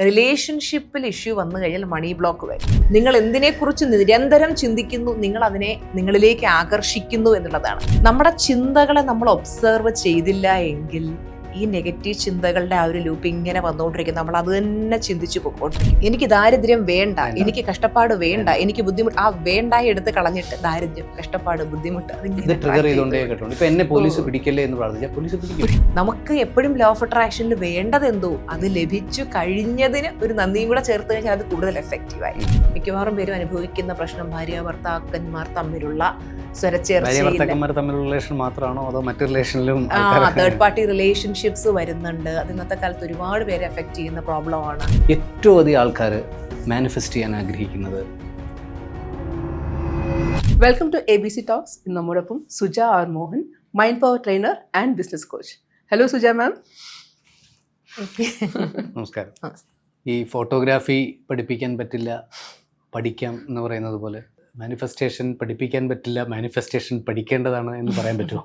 റിലേഷൻഷിപ്പിൽ ഇഷ്യൂ വന്നു കഴിഞ്ഞാൽ മണി ബ്ലോക്ക് വരും. നിങ്ങൾ എന്തിനെക്കുറിച്ച് നിരന്തരം ചിന്തിക്കുന്നു, നിങ്ങൾ അതിനെ നിങ്ങളിലേക്ക് ആകർഷിക്കുന്നു എന്നുള്ളതാണ്. നമ്മുടെ ചിന്തകളെ നമ്മൾ ഒബ്സർവ് ചെയ്തില്ല എങ്കിൽ ഈ നെഗറ്റീവ് ചിന്തകളുടെ ആ ഒരു ലൂപ്പ് ഇങ്ങനെ വന്നുകൊണ്ടിരിക്കും. നമ്മൾ അത് തന്നെ ചിന്തിച്ചു പോയിക്കൊണ്ടിരിക്കും. എനിക്ക് ദാരിദ്ര്യം വേണ്ട, എനിക്ക് കഷ്ടപ്പാട് വേണ്ട, എനിക്ക് ബുദ്ധിമുട്ട്, ആ വേണ്ടായി എടുത്ത് കളഞ്ഞിട്ട് ദാരിദ്ര്യം, കഷ്ടപ്പാട്, ബുദ്ധിമുട്ട് നമുക്ക് എപ്പോഴും ലോ ഓഫ് അട്രാക്ഷനിൽ വേണ്ടത് എന്തോ അത് ലഭിച്ചു കഴിഞ്ഞതിന് ഒരു നന്ദിയും കൂടെ ചേർത്ത് കഴിഞ്ഞാൽ അത് കൂടുതൽ എഫക്റ്റീവ് ആയിരിക്കും. മിക്കവാറും പേരും അനുഭവിക്കുന്ന പ്രശ്നം ഭാര്യ ഭർത്താക്കന്മാർ തമ്മിലുള്ള റിലേഷൻ മാത്രമാണോ അതോ മറ്റു റിലേഷനിലും തേർഡ് പാർട്ടി റിലേഷൻഷിപ്സ് വരുന്നുണ്ട്. അത് ഇന്നത്തെ കാലത്ത് ഒരുപാട് പേരെ എഫക്ട് ചെയ്യുന്ന പ്രോബ്ലമാണ്. ഏറ്റവും അധികം ആൾക്കാർ മാനിഫെസ്റ്റ് ചെയ്യാൻ ആഗ്രഹിക്കുന്നത്. Welcome to ABC talks. നമ്മോടൊപ്പം Suja R Mohan, mind power trainer and business coach. Hello Suja ma'am. നമസ്കാരം. ഈ ഫോട്ടോഗ്രാഫി പഠിപ്പിക്കാൻ പറ്റില്ല, പഠിക്കാം എന്ന് പറയുന്നത് പോലെ മാനിഫെസ്റ്റേഷൻ പഠിപ്പിക്കാൻ പറ്റില്ല, മാനിഫെസ്റ്റേഷൻ പഠിക്കേണ്ടതാണ് എന്ന് പറയാൻ പറ്റുമോ?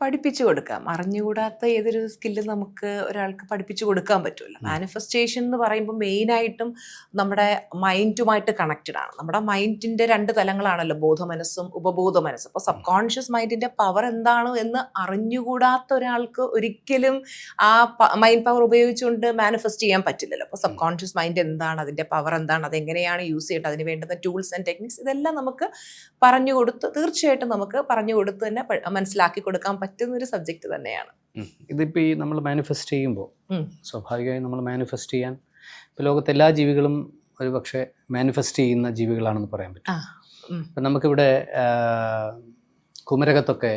പഠിപ്പിച്ചു കൊടുക്കാം. അറിഞ്ഞുകൂടാത്ത ഏതൊരു സ്കില്ല് നമുക്ക് ഒരാൾക്ക് പഠിപ്പിച്ചു കൊടുക്കാൻ പറ്റുമല്ലോ. മാനിഫെസ്റ്റേഷൻ എന്ന് പറയുമ്പോൾ മെയിനായിട്ടും നമ്മുടെ മൈൻഡുമായിട്ട് കണക്റ്റഡ് ആണ്. നമ്മുടെ മൈൻഡിൻ്റെ രണ്ട് തലങ്ങളാണല്ലോ, ബോധമനസ്സും ഉപബോധ മനസ്സും. അപ്പോൾ സബ് കോൺഷ്യസ് മൈൻഡിൻ്റെ പവർ എന്താണ് എന്ന് അറിഞ്ഞുകൂടാത്ത ഒരാൾക്ക് ഒരിക്കലും ആ മൈൻഡ് പവർ ഉപയോഗിച്ചുകൊണ്ട് മാനിഫെസ്റ്റ് ചെയ്യാൻ പറ്റില്ലല്ലോ. അപ്പോൾ സബ് കോൺഷ്യസ് മൈൻഡ് എന്താണ്, അതിൻ്റെ പവർ എന്താണ്, അതെങ്ങനെയാണ് യൂസ് ചെയ്യേണ്ടത്, അതിന് വേണ്ടുന്ന ടൂൾസ് ആൻഡ് ടെക്നിക്സ്, ഇതെല്ലാം നമുക്ക് പറഞ്ഞു കൊടുത്ത്, തീർച്ചയായിട്ടും നമുക്ക് പറഞ്ഞു കൊടുത്ത് തന്നെ മനസ്സിലാക്കി കൊടുക്കാൻ പറ്റുന്നൊരു സബ്ജക്റ്റ് തന്നെയാണ്. ഇതിപ്പോൾ ഈ നമ്മൾ മാനിഫെസ്റ്റ് ചെയ്യുമ്പോൾ സ്വാഭാവികമായി നമ്മൾ മാനിഫെസ്റ്റ് ചെയ്യാൻ ഇപ്പോൾ ലോകത്തെ എല്ലാ ജീവികളും ഒരു പക്ഷേ മാനിഫെസ്റ്റ് ചെയ്യുന്ന ജീവികളാണെന്ന് പറയാൻ പറ്റും. അപ്പം നമുക്കിവിടെ കുമരകത്തൊക്കെ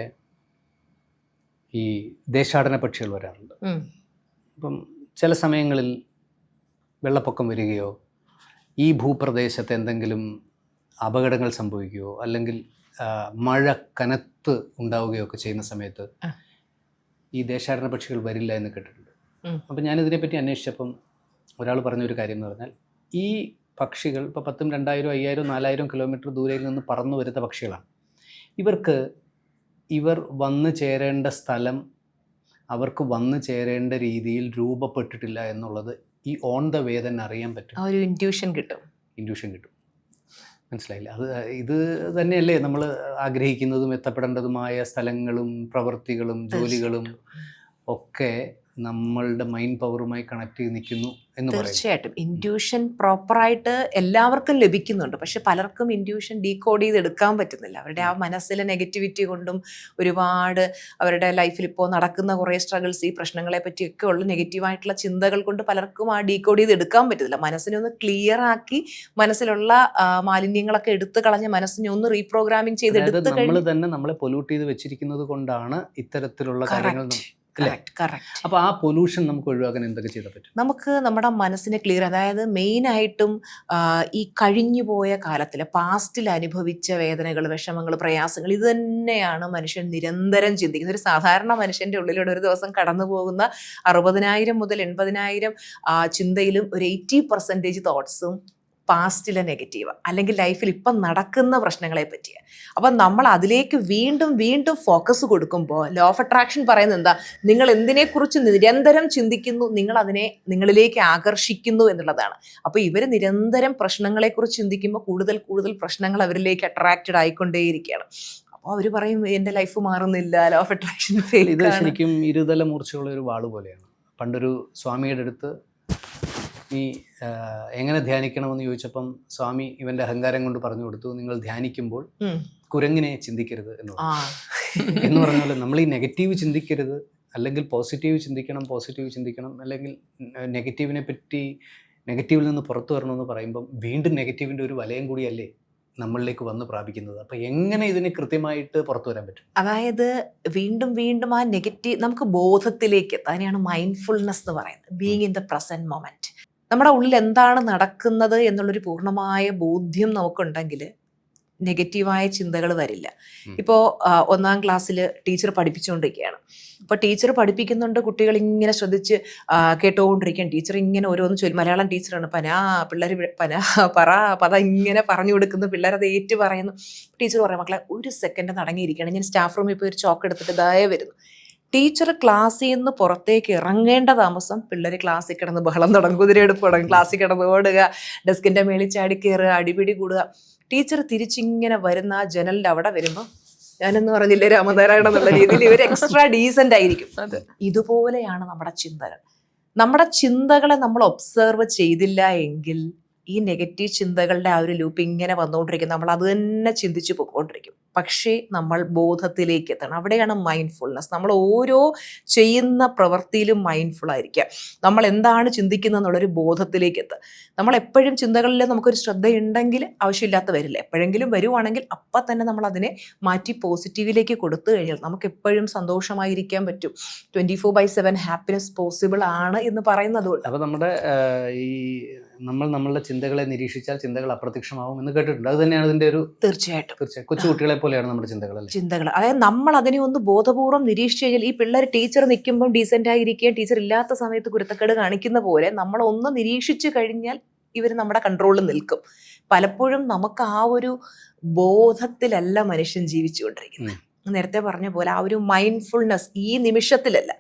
ഈ ദേശാടന പക്ഷികൾ വരാറുണ്ട്. അപ്പം ചില സമയങ്ങളിൽ വെള്ളപ്പൊക്കം വരികയോ ഈ ഭൂപ്രദേശത്ത് എന്തെങ്കിലും അപകടങ്ങൾ സംഭവിക്കുകയോ അല്ലെങ്കിൽ മഴ കനത്ത് ഉണ്ടാവുകയോ ഒക്കെ ചെയ്യുന്ന സമയത്ത് ഈ ദേശാടന പക്ഷികൾ വരില്ല എന്ന് കേട്ടിട്ടുണ്ട്. അപ്പം ഞാനിതിനെപ്പറ്റി അന്വേഷിച്ചപ്പം ഒരാൾ പറഞ്ഞൊരു കാര്യം എന്ന് പറഞ്ഞാൽ, ഈ പക്ഷികൾ ഇപ്പോൾ 10,000, 2,000, 5,000, 4,000 കിലോമീറ്റർ ദൂരയിൽ നിന്ന് പറന്നു വരുന്ന പക്ഷികളാണ്. ഇവർ വന്നു ചേരേണ്ട സ്ഥലം അവർക്ക് വന്നു ചേരേണ്ട രീതിയിൽ രൂപപ്പെട്ടിട്ടില്ല എന്നുള്ളത് ഈ ഓൺ ദ വേ തന്നെ അറിയാൻ പറ്റും. ഒരു ഇൻറ്റ്യൂഷൻ കിട്ടും. മനസ്സിലായില്ല? ഇത് തന്നെയല്ലേ നമ്മൾ ആഗ്രഹിക്കുന്നതും എത്തപ്പെടേണ്ടതുമായ സ്ഥലങ്ങളും പ്രവൃത്തികളും ജോലികളും ഒക്കെ നമ്മളുടെ മൈൻഡ് പവറുമായി കണക്ട് ചെയ്ത് നിൽക്കുന്നു എന്ന് പറയും. തീർച്ചയായിട്ടും ഇൻറ്റ്യൂഷൻ പ്രോപ്പറായിട്ട് എല്ലാവർക്കും ലഭിക്കുന്നുണ്ട്. പക്ഷെ പലർക്കും ഇൻറ്റ്യൂഷൻ ഡീകോഡ് ചെയ്ത് എടുക്കാൻ പറ്റുന്നില്ല. അവരുടെ ആ മനസ്സിലെ നെഗറ്റിവിറ്റി കൊണ്ടും ഒരുപാട് അവരുടെ ലൈഫിൽ ഇപ്പോൾ നടക്കുന്ന കുറേ സ്ട്രഗിൾസ്, ഈ പ്രശ്നങ്ങളെ പറ്റിയൊക്കെ ഉള്ള നെഗറ്റീവായിട്ടുള്ള ചിന്തകൾ കൊണ്ട് പലർക്കും ആ ഡീകോഡ് ചെയ്ത് എടുക്കാൻ പറ്റുന്നില്ല. മനസ്സിനെ ഒന്ന് ക്ലിയർ ആക്കി മനസ്സിലുള്ള മാലിന്യങ്ങളൊക്കെ എടുത്തു കളഞ്ഞ് മനസ്സിനെ ഒന്ന് റീപ്രോഗ്രാമിംഗ് ചെയ്ത് എടുത്ത് നമ്മൾ തന്നെ നമ്മളെ പൊല്യൂട്ട് ചെയ്ത് വെച്ചിരിക്കുന്നത് കൊണ്ടാണ് ഇത്തരത്തിലുള്ള കാര്യങ്ങൾ. അപ്പോൾ ആ പൊല്യൂഷൻ നമുക്ക് ഒഴിവാക്കാൻ എന്തൊക്കെ ചെയ്താൽ പറ്റും? നമുക്ക് നമ്മുടെ മനസ്സിനെ ക്ലിയർ, അതായത് മെയിനായിട്ടും ഈ കഴിഞ്ഞുപോയ കാലത്തിൽ പാസ്റ്റിൽ അനുഭവിച്ച വേദനകൾ, വിഷമങ്ങൾ, പ്രയാസങ്ങൾ, ഇത് തന്നെയാണ് മനുഷ്യൻ നിരന്തരം ചിന്തിക്കുന്നത്. ഒരു സാധാരണ മനുഷ്യൻ്റെ ഉള്ളിലൂടെ ഒരു ദിവസം കടന്നു പോകുന്ന 60,000 മുതൽ 80,000 ചിന്തയിലും ഒരു 80% തോട്ട്സും പാസ്റ്റിലെ നെഗറ്റീവ് അല്ലെങ്കിൽ ലൈഫിൽ ഇപ്പം നടക്കുന്ന പ്രശ്നങ്ങളെ പറ്റിയാണ്. അപ്പം നമ്മൾ അതിലേക്ക് വീണ്ടും വീണ്ടും ഫോക്കസ് കൊടുക്കുമ്പോൾ ലോ ഓഫ് അട്രാക്ഷൻ പറയുന്നത് എന്താ, നിങ്ങൾ എന്തിനെക്കുറിച്ച് നിരന്തരം ചിന്തിക്കുന്നു, നിങ്ങൾ അതിനെ നിങ്ങളിലേക്ക് ആകർഷിക്കുന്നു എന്നുള്ളതാണ്. അപ്പോൾ ഇവർ നിരന്തരം പ്രശ്നങ്ങളെക്കുറിച്ച് ചിന്തിക്കുമ്പോൾ കൂടുതൽ കൂടുതൽ പ്രശ്നങ്ങൾ അവരിലേക്ക് അട്രാക്റ്റഡ് ആയിക്കൊണ്ടേയിരിക്കുകയാണ്. അപ്പോൾ അവർ പറയും എൻ്റെ ലൈഫ് മാറുന്നില്ല, ലോ ഓഫ് അട്രാക്ഷൻ ഫെയിൽ. ഇത് ശരിക്കും ഇരുതല മൂർച്ചയുള്ള ഒരു വാള് പോലെയാണ്. പണ്ടൊരു സ്വാമിയുടെ അടുത്ത് നീ എങ്ങനെ ധ്യാനിക്കണമെന്ന് ചോദിച്ചപ്പം സ്വാമി ഇവന്റെ അഹങ്കാരം കൊണ്ട് പറഞ്ഞു കൊടുത്തു, നിങ്ങൾ ധ്യാനിക്കുമ്പോൾ കുരങ്ങിനെ ചിന്തിക്കരുത് എന്ന് പറഞ്ഞ പോലെ നമ്മൾ ഈ നെഗറ്റീവ് ചിന്തിക്കരുത്, അല്ലെങ്കിൽ പോസിറ്റീവ് ചിന്തിക്കണം, അല്ലെങ്കിൽ നെഗറ്റീവിൽ നിന്ന് പുറത്തു വരണമെന്ന് പറയുമ്പം വീണ്ടും നെഗറ്റീവിൻ്റെ ഒരു വലയം കൂടിയല്ലേ നമ്മളിലേക്ക് വന്ന് പ്രാപിക്കുന്നത്. അപ്പം എങ്ങനെ ഇതിന് കൃത്യമായിട്ട് പുറത്തു വരാൻ പറ്റും? അതായത് വീണ്ടും വീണ്ടും ആ നെഗറ്റീവ് നമുക്ക് ബോധത്തിലേക്ക്, അതിനെയാണ് മൈൻഡ്ഫുൾനെസ് എന്ന് പറയുന്നത്, being in the present moment. നമ്മുടെ ഉള്ളിൽ എന്താണ് നടക്കുന്നത് എന്നുള്ളൊരു പൂർണ്ണമായ ബോധ്യം നമുക്കുണ്ടെങ്കിൽ നെഗറ്റീവായ ചിന്തകൾ വരില്ല. ഇപ്പോൾ 1ാം ക്ലാസ്സിൽ ടീച്ചർ പഠിപ്പിച്ചുകൊണ്ടിരിക്കുകയാണ്. അപ്പോൾ ടീച്ചർ പഠിപ്പിക്കുന്നുണ്ട്, കുട്ടികൾ ഇങ്ങനെ ശ്രദ്ധിച്ച് കേട്ടുകൊണ്ടിരിക്കുകയാണ്. ടീച്ചർ ഇങ്ങനെ ഓരോന്ന് മലയാളം ടീച്ചറാണ്, പിള്ളേർ പത ഇങ്ങനെ പറഞ്ഞു കൊടുക്കുന്നു, പിള്ളേരത് ഏറ്റു പറയുന്നു. ടീച്ചർ പറയാം, മക്കളെ ഒരു സെക്കൻഡ് അടങ്ങിയിരിക്കുകയാണ്, ഞാൻ സ്റ്റാഫ് റൂമിൽ പോയി ഒരു ചോക്ക് എടുത്തിട്ട് ഇതായ വരുന്നു. ടീച്ചർ ക്ലാസ്സിൽ നിന്ന് പുറത്തേക്ക് ഇറങ്ങേണ്ട താമസം പിള്ളേർ ക്ലാസ്സിൽ കിടന്ന് ബഹളം തുടങ്ങും, കുതിരയെടുപ്പ് തുടങ്ങും, ക്ലാസ്സിൽ കിടന്ന് ഓടുക, ഡെസ്കിന്റെ മേളിൽ ചാടി കയറുക, അടിപിടി കൂടുക. ടീച്ചർ തിരിച്ചിങ്ങനെ വരുന്ന ആ ജനലിന്റെ അവിടെ വരുമ്പോൾ ഞാനെന്ന് പറഞ്ഞില്ലേ രാമനാരായണ എന്നുള്ള രീതിയിൽ ഇവർ എക്സ്ട്രാ ഡീസന്റ് ആയിരിക്കും. ഇതുപോലെയാണ് നമ്മുടെ ചിന്തകൾ. നമ്മുടെ ചിന്തകളെ നമ്മൾ ഒബ്സർവ് ചെയ്തില്ല എങ്കിൽ ഈ നെഗറ്റീവ് ചിന്തകളുടെ ആ ഒരു ലൂപ്പ് ഇങ്ങനെ വന്നുകൊണ്ടിരിക്കും. നമ്മൾ അത് തന്നെ ചിന്തിച്ചു പോയിക്കൊണ്ടിരിക്കും. പക്ഷേ നമ്മൾ ബോധത്തിലേക്ക് എത്തണം. അവിടെയാണ് മൈൻഡ്ഫുൾനെസ്. നമ്മൾ ഓരോ ചെയ്യുന്ന പ്രവൃത്തിയിലും മൈൻഡ്ഫുൾ ആയിരിക്കുക. നമ്മൾ എന്താണ് ചിന്തിക്കുന്നത് എന്നുള്ളൊരു ബോധത്തിലേക്ക് എത്തുക. നമ്മൾ എപ്പോഴും ചിന്തകളിൽ നമുക്കൊരു ശ്രദ്ധയുണ്ടെങ്കിൽ ആവശ്യമില്ലാത്ത വരില്ല. എപ്പോഴെങ്കിലും വരുവാണെങ്കിൽ അപ്പം തന്നെ നമ്മൾ അതിനെ മാറ്റി പോസിറ്റീവിലേക്ക് കൊടുത്തു കഴിഞ്ഞാൽ നമുക്ക് എപ്പോഴും സന്തോഷമായിരിക്കാൻ പറ്റും. 24/7 ഹാപ്പിനെസ് പോസിബിൾ ആണ് എന്ന് പറയുന്നതുകൊണ്ട്. അപ്പോൾ നമ്മുടെ ഈ നമ്മളുടെ ചിന്തകളെ നിരീക്ഷിച്ചാൽ ചിന്തകൾ അപ്രത്യക്ഷമാവും എന്ന് കേട്ടിട്ടുണ്ട്. അത് തന്നെയാണ് ഇതിന്റെ ഒരു തീർച്ചയായിട്ടും കൊച്ചുകുട്ടികളെ പോലെയാണ് നമ്മുടെ ചിന്തകൾ. അതായത് നമ്മൾ അതിനെ ഒന്ന് ബോധപൂർവ്വം നിരീക്ഷിച്ചു കഴിഞ്ഞാൽ ഈ പിള്ളേർ ടീച്ചർ നിൽക്കുമ്പോൾ ഡീസെന്റ് ആയിരിക്കുകയും ടീച്ചർ ഇല്ലാത്ത സമയത്ത് കുരുത്തക്കേട് കാണിക്കുന്ന പോലെ നമ്മൾ ഒന്ന് നിരീക്ഷിച്ചു കഴിഞ്ഞാൽ ഇവർ നമ്മുടെ കൺട്രോളിൽ നിൽക്കും. പലപ്പോഴും നമുക്ക് ആ ഒരു ബോധത്തിലല്ല മനുഷ്യൻ ജീവിച്ചുകൊണ്ടിരിക്കുന്നത്. നേരത്തെ പറഞ്ഞ പോലെ ആ ഒരു മൈൻഡ്ഫുൾനെസ് ഈ നിമിഷത്തിലല്ല.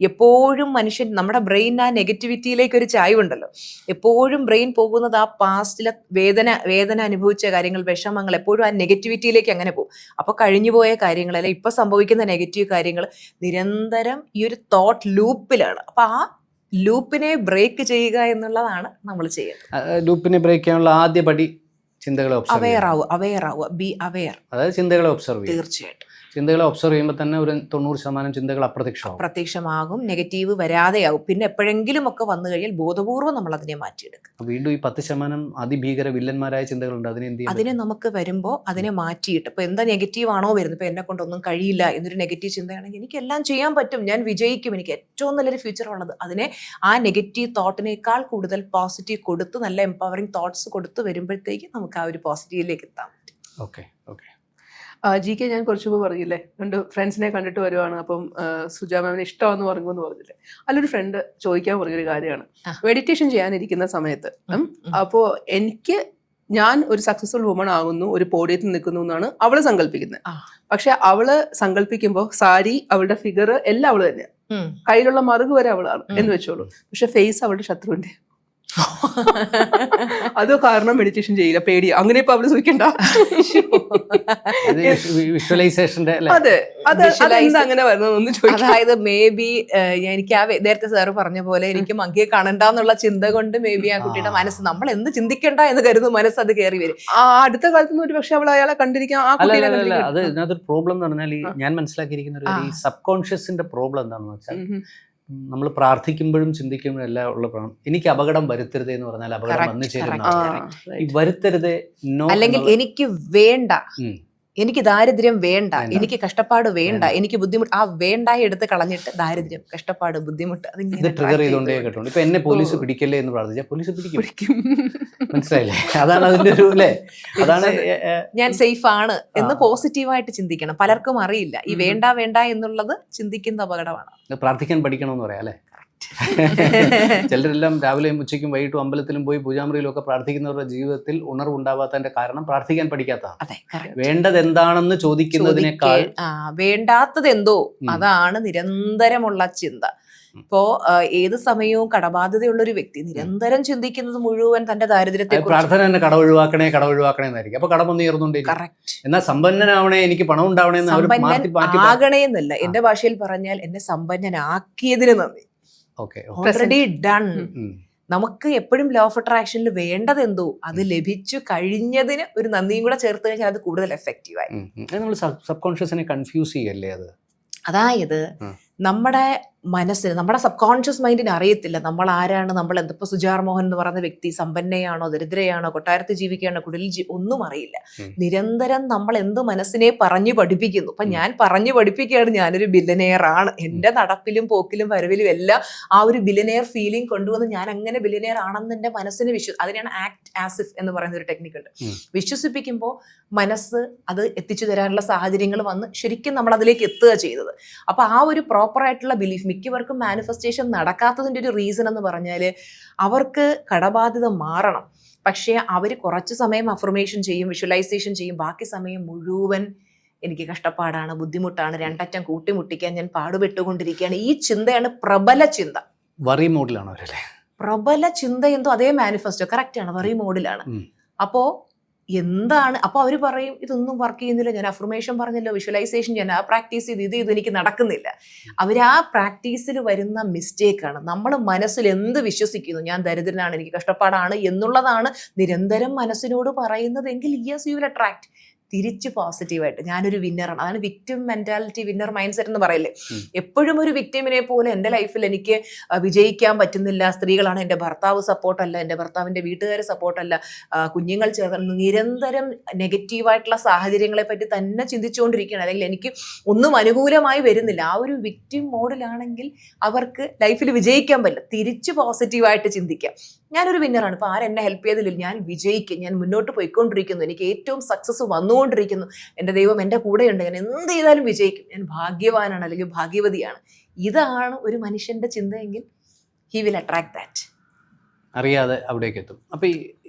എപ്പോഴും മനുഷ്യൻ നമ്മുടെ ബ്രെയിൻ ആ നെഗറ്റിവിറ്റിയിലേക്ക് ഒരു ചായ്വുണ്ടല്ലോ. എപ്പോഴും ബ്രെയിൻ പോകുന്നത് ആ പാസ്റ്റിലെ വേദന അനുഭവിച്ച കാര്യങ്ങൾ, വിഷമങ്ങൾ, എപ്പോഴും ആ നെഗറ്റിവിറ്റിയിലേക്ക് അങ്ങനെ പോകും. അപ്പോൾ കഴിഞ്ഞുപോയ കാര്യങ്ങൾ അല്ലെ ഇപ്പൊ സംഭവിക്കുന്ന നെഗറ്റീവ് കാര്യങ്ങൾ നിരന്തരം ഈ ഒരു തോട്ട് ലൂപ്പിലാണ്. അപ്പൊ ആ ലൂപ്പിനെ ബ്രേക്ക് ചെയ്യുക എന്നുള്ളതാണ് നമ്മൾ ചെയ്യുന്നത്. ലൂപ്പിനെ ബ്രേക്ക് ചെയ്യാനുള്ള ആദ്യ പടി ചിന്തകളെ അവെയർ ആവുക, ബി അവെയർ. അതായത് ചിന്തകളെ ഒബ്സർവ് ചെയ്യുക. തീർച്ചയായിട്ടും ചിന്തകളെ ഒബ്സർവ് ചെയ്യുമ്പോൾ തന്നെ ഒരു 90% ചിന്തകൾ അപ്രത്യക്ഷമാകും, നെഗറ്റീവ് വരാതെയാകും. പിന്നെ എപ്പോഴെങ്കിലും ഒക്കെ വന്നു കഴിഞ്ഞാൽ ബോധപൂർവ്വം നമ്മൾ അതിനെ മാറ്റിയെടുക്കും. വീണ്ടും ഈ 10% അതിഭീകര വില്ലന്മാരായ ചിന്തകളുണ്ട്. അതിനെ നമുക്ക് വരുമ്പോൾ അതിനെ മാറ്റിയിട്ട് ഇപ്പൊ എന്താ നെഗറ്റീവ് ആണോ വരുന്നത്, ഇപ്പൊ എന്നെ കൊണ്ടൊന്നും കഴിയില്ല എന്നൊരു നെഗറ്റീവ് ചിന്തയാണെങ്കിൽ എനിക്ക് എല്ലാം ചെയ്യാൻ പറ്റും, ഞാൻ വിജയിക്കും, എനിക്ക് ഏറ്റവും നല്ലൊരു ഫ്യൂച്ചർ ഉള്ളത്, അതിനെ ആ നെഗറ്റീവ് തോട്ടിനേക്കാൾ കൂടുതൽ പോസിറ്റീവ് കൊടുത്ത് നല്ല എംപവറിംഗ് തോട്ട്സ് കൊടുത്ത് വരുമ്പോഴത്തേക്ക് നമുക്ക് ആ ഒരു പോസിറ്റീവിലേക്ക് എത്താൻ പറ്റും. ഓക്കെ. GK ഞാൻ കുറച്ച് മുമ്പ് പറഞ്ഞില്ലേ, 2 ഫ്രണ്ട്സിനെ കണ്ടിട്ട് വരുവാണ്, അപ്പം സുജ മാമിന് ഇഷ്ടമാണെന്ന് പറഞ്ഞില്ലേ, അതിലൊരു ഫ്രണ്ട് ചോദിക്കാൻ പറഞ്ഞൊരു കാര്യമാണ്, മെഡിറ്റേഷൻ ചെയ്യാനിരിക്കുന്ന സമയത്ത് അപ്പോൾ ഞാൻ ഒരു സക്സസ്ഫുൾ വുമൺ ആകുന്നു, ഒരു പോഡിയത്തിൽ നിൽക്കുന്നു എന്നാണ് അവള് സങ്കല്പിക്കുന്നത്. പക്ഷെ അവള് സങ്കല്പിക്കുമ്പോൾ സാരി, അവളുടെ ഫിഗർ എല്ലാം അവള് തന്നെയാണ്, കയ്യിലുള്ള മറുക് വരെ അവളാണ് എന്ന് വെച്ചോളൂ. പക്ഷെ ഫേസ് അവളുടെ ശത്രുവിന്റെ. അതോ കാരണം മെഡിറ്റേഷൻ ചെയ്യില്ല, പേടി, അങ്ങനെ ഇപ്പൊ അവള് സൂചിക്കണ്ട. അങ്ങനെ വരുന്നതെന്ന് ചോദിക്കും. അതായത് മേ ബി എനിക്ക് ആ നേരത്തെ സാറ് പറഞ്ഞ പോലെ എനിക്ക് മങ്കിയെ കാണണ്ടെന്നുള്ള ചിന്ത കൊണ്ട് മേ ബി ആ കുട്ടിയുടെ മനസ്സ്, നമ്മൾ എന്ത് ചിന്തിക്കണ്ട എന്ന് കരുതും, മനസ്സ് അത് കയറി വരും. അടുത്ത കാലത്തൊന്നും ഒരു പക്ഷെ അവൾ അയാളെ കണ്ടിരിക്കാം. അത് ഇതിനകത്തൊരു പ്രോബ്ലം എന്ന് പറഞ്ഞാൽ ഞാൻ മനസ്സിലാക്കിയിരിക്കുന്ന ഒരു സബ് കോൺഷ്യസിന്റെ പ്രോബ്ലം എന്താണെന്ന് വെച്ചാൽ, നമ്മൾ പ്രാർത്ഥിക്കുമ്പോഴും ചിന്തിക്കുമ്പോഴും എല്ലാം ഉള്ള പ്രോബ്ലം, എനിക്ക് അപകടം വരുത്തരുത് എന്ന് പറഞ്ഞാൽ അപകടം വന്നു ചേരുന്ന ഈ വരുത്തരുത്, അല്ലെങ്കിൽ എനിക്ക് വേണ്ട, എനിക്ക് ദാരിദ്ര്യം വേണ്ട, എനിക്ക് കഷ്ടപ്പാട് വേണ്ട, എനിക്ക് ബുദ്ധിമുട്ട്, ആ വേണ്ടായി എടുത്ത് കളഞ്ഞിട്ട് ദാരിദ്ര്യം, കഷ്ടപ്പാട്, ബുദ്ധിമുട്ട് ഇത് ട്രിഗർ ചെയ്തുകൊണ്ടേ കേട്ടോ. ഇപ്പൊ എന്നെ പോലീസ് പിടിക്കല്ലേ എന്ന് പ്രാർത്ഥിച്ചാൽ പോലീസ് പിടിക്കും. മനസ്സിലായില്ലേ? അതാണ് അതിന്റെ ഒരു അല്ലേ, അതാണ് ഞാൻ സേഫ് ആണ് എന്ന് പോസിറ്റീവായിട്ട് ചിന്തിക്കണം. പലർക്കും അറിയില്ല ഈ വേണ്ട എന്നുള്ളത് ചിന്തിക്കുന്ന അപകടമാണ്. പ്രാർത്ഥിക്കാൻ പഠിക്കണമെന്ന് പറയാം അല്ലേ. ചിലരെല്ലാം രാവിലെയും ഉച്ചയ്ക്കും വൈകിട്ടും അമ്പലത്തിലും പോയി പൂജാമുറിയിലും ഒക്കെ പ്രാർത്ഥിക്കുന്നവരുടെ ജീവിതത്തിൽ ഉണർവുണ്ടാവാത്തതിന്റെ കാരണം പ്രാർത്ഥിക്കാൻ പഠിക്കാത്തതാണ്. വേണ്ടത് എന്താണെന്ന് ചോദിക്കുന്നതിനേക്കാൾ വേണ്ടാത്തത് എന്തോ അതാണ് നിരന്തരമുള്ള ചിന്ത. ഇപ്പോ ഏത് സമയവും കടബാധ്യതയുള്ള ഒരു വ്യക്തി നിരന്തരം ചിന്തിക്കുന്നത് മുഴുവൻ തന്റെ ദാരിദ്ര്യത്തെ, പ്രാർത്ഥന തന്നെ കട ഒഴിവാക്കണേ എന്നായിരിക്കും. അപ്പൊ കടം ഉയർന്നുകൊണ്ടേ. എന്നാൽ സമ്പന്നനാവണേ, എനിക്ക് പണം ഉണ്ടാവണേ, ആകണേ എന്നല്ല, എന്റെ ഭാഷയിൽ പറഞ്ഞാൽ എന്നെ സമ്പന്നനാക്കിയതിന് നന്ദി. Already done. നമുക്ക് എപ്പോഴും ലോ ഓഫ് അട്രാക്ഷനിൽ വേണ്ടത് എന്തോ അത് ലഭിച്ചു കഴിഞ്ഞതിന് ഒരു നന്ദിയും കൂടെ ചേർത്ത് കഴിഞ്ഞാൽ അത് കൂടുതൽ എഫക്റ്റീവായി. നമ്മൾ സബ് കോൺഷ്യസിനെ കൺഫ്യൂസ് ചെയ്യല്ലേ അത്. അതായത് നമ്മുടെ മനസ്സിന്, നമ്മുടെ സബ് കോൺഷ്യസ് മൈൻഡിന് അറിയത്തില്ല നമ്മൾ ആരാണ്, നമ്മൾ എന്തിപ്പോ സുജാർ മോഹൻ എന്ന് പറയുന്ന വ്യക്തി സമ്പന്നയാണോ, ദരിദ്രയാണോ, കൊട്ടാരത്തിൽ ജീവിക്കുകയാണോ, കുടിലിൽ ഒന്നും അറിയില്ല. നിരന്തരം നമ്മൾ എന്ത് മനസ്സിനെ പറഞ്ഞു പഠിപ്പിക്കുന്നു. അപ്പൊ ഞാൻ പറഞ്ഞു പഠിപ്പിക്കുകയാണ് ഞാനൊരു ബില്ലനെയർ ആണ്, എന്റെ നടപ്പിലും പോക്കിലും വരവിലും എല്ലാം ആ ഒരു ബില്ലനെയർ ഫീലിംഗ് കൊണ്ടുവന്ന് ഞാൻ അങ്ങനെ ബില്ലനെയർ ആണെന്ന് എന്റെ മനസ്സിന് അതിനാണ് ആക്ട് ആസ് ഇഫ് എന്ന് പറയുന്ന ഒരു ടെക്നിക്ക് ഉണ്ട്. വിശ്വസിപ്പിക്കുമ്പോൾ മനസ്സ് അത് എത്തിച്ചു തരാനുള്ള സാഹചര്യങ്ങൾ വന്ന് ശരിക്കും നമ്മൾ അതിലേക്ക് എത്തുക ചെയ്തത്. അപ്പൊ ആ ഒരു പ്രോപ്പർ ആയിട്ടുള്ള ബിലീഫ്, മിക്കവർക്കും മാനിഫെസ്റ്റേഷൻ നടക്കാത്തതിന്റെ ഒരു റീസൺ എന്ന് പറഞ്ഞാൽ അവർക്ക് കടബാധ്യത മാറണം, പക്ഷേ അവർ കുറച്ച് സമയം അഫർമേഷൻ ചെയ്യും, വിഷ്വലൈസേഷൻ ചെയ്യും, ബാക്കി സമയം മുഴുവൻ എനിക്ക് കഷ്ടപ്പാടാണ്, ബുദ്ധിമുട്ടാണ്, രണ്ടറ്റം കൂട്ടിമുട്ടിക്കാൻ ഞാൻ പാടുപെട്ടുകൊണ്ടിരിക്കുകയാണ്. ഈ ചിന്തയാണ് പ്രബല ചിന്ത. വറി മോഡിലാണ് അവരല്ലേ? പ്രബല ചിന്ത എന്തോ അതേ മാനിഫെസ്റ്റോ, കറക്റ്റ് ആണ്, വറി മോഡിലാണ്. അപ്പോ എന്താണ്, അപ്പൊ അവർ പറയും ഇതൊന്നും വർക്ക് ചെയ്യുന്നില്ല, ഞാൻ അഫർമേഷൻ പറഞ്ഞല്ലോ, വിഷ്വലൈസേഷൻ ഞാൻ ആ പ്രാക്ടീസ് ചെയ്ത് ഇത് എനിക്ക് നടക്കുന്നില്ല. അവർ ആ പ്രാക്ടീസിൽ വരുന്ന മിസ്റ്റേക്കാണ്. നമ്മൾ മനസ്സിൽ എന്ത് വിശ്വസിക്കുന്നു, ഞാൻ ദരിദ്രനാണ്, എനിക്ക് കഷ്ടപ്പാടാണ് എന്നുള്ളതാണ് നിരന്തരം മനസ്സിനോട് പറയുന്നതെങ്കിൽ യെസ് യു വിൽ അട്രാക്ട്. തിരിച്ച് പോസിറ്റീവായിട്ട് ഞാനൊരു വിന്നറാണ്. അതാണ് victim mentality, winner mind set എന്ന് പറയില്ലേ. എപ്പോഴും ഒരു വിക്ടിമിനെ പോലെ എൻ്റെ ലൈഫിൽ എനിക്ക് വിജയിക്കാൻ പറ്റുന്നില്ല, സ്ത്രീകളാണ്, എൻ്റെ ഭർത്താവ് സപ്പോർട്ടല്ല, എൻ്റെ ഭർത്താവിൻ്റെ വീട്ടുകാർ സപ്പോർട്ടല്ല, കുഞ്ഞുങ്ങൾ ചേർന്ന് നിരന്തരം നെഗറ്റീവായിട്ടുള്ള സാഹചര്യങ്ങളെ പറ്റി തന്നെ ചിന്തിച്ചുകൊണ്ടിരിക്കുകയാണ്, അല്ലെങ്കിൽ എനിക്ക് ഒന്നും അനുകൂലമായി വരുന്നില്ല. ആ ഒരു വിക്ടിം മോഡിലാണെങ്കിൽ അവർക്ക് ലൈഫിൽ വിജയിക്കാൻ പറ്റില്ല. തിരിച്ച് പോസിറ്റീവായിട്ട് ചിന്തിക്കാം, ഞാനൊരു വിന്നറാണ്, ഇപ്പോൾ ആരെന്നെ ഹെൽപ്പ് ചെയ്തില്ല, ഞാൻ വിജയിക്കും, ഞാൻ മുന്നോട്ട് പോയിക്കൊണ്ടിരിക്കുന്നു, എനിക്ക് ഏറ്റവും സക്സസ് വന്നുകൊണ്ടിരിക്കുന്നു, എൻ്റെ ദൈവം എൻ്റെ കൂടെയുണ്ട്, ഞാൻ എന്ത് ചെയ്താലും വിജയിക്കും, ഞാൻ ഭാഗ്യവാനാണ് അല്ലെങ്കിൽ ഭാഗ്യവതിയാണ്. ഇതാണ് ഒരു മനുഷ്യൻ്റെ ചിന്തയെങ്കിൽ ഹി വിൽ അട്രാക്ട് ദാറ്റ്. അറിയാതെ അവിടേക്ക് എത്തും. അപ്പോൾ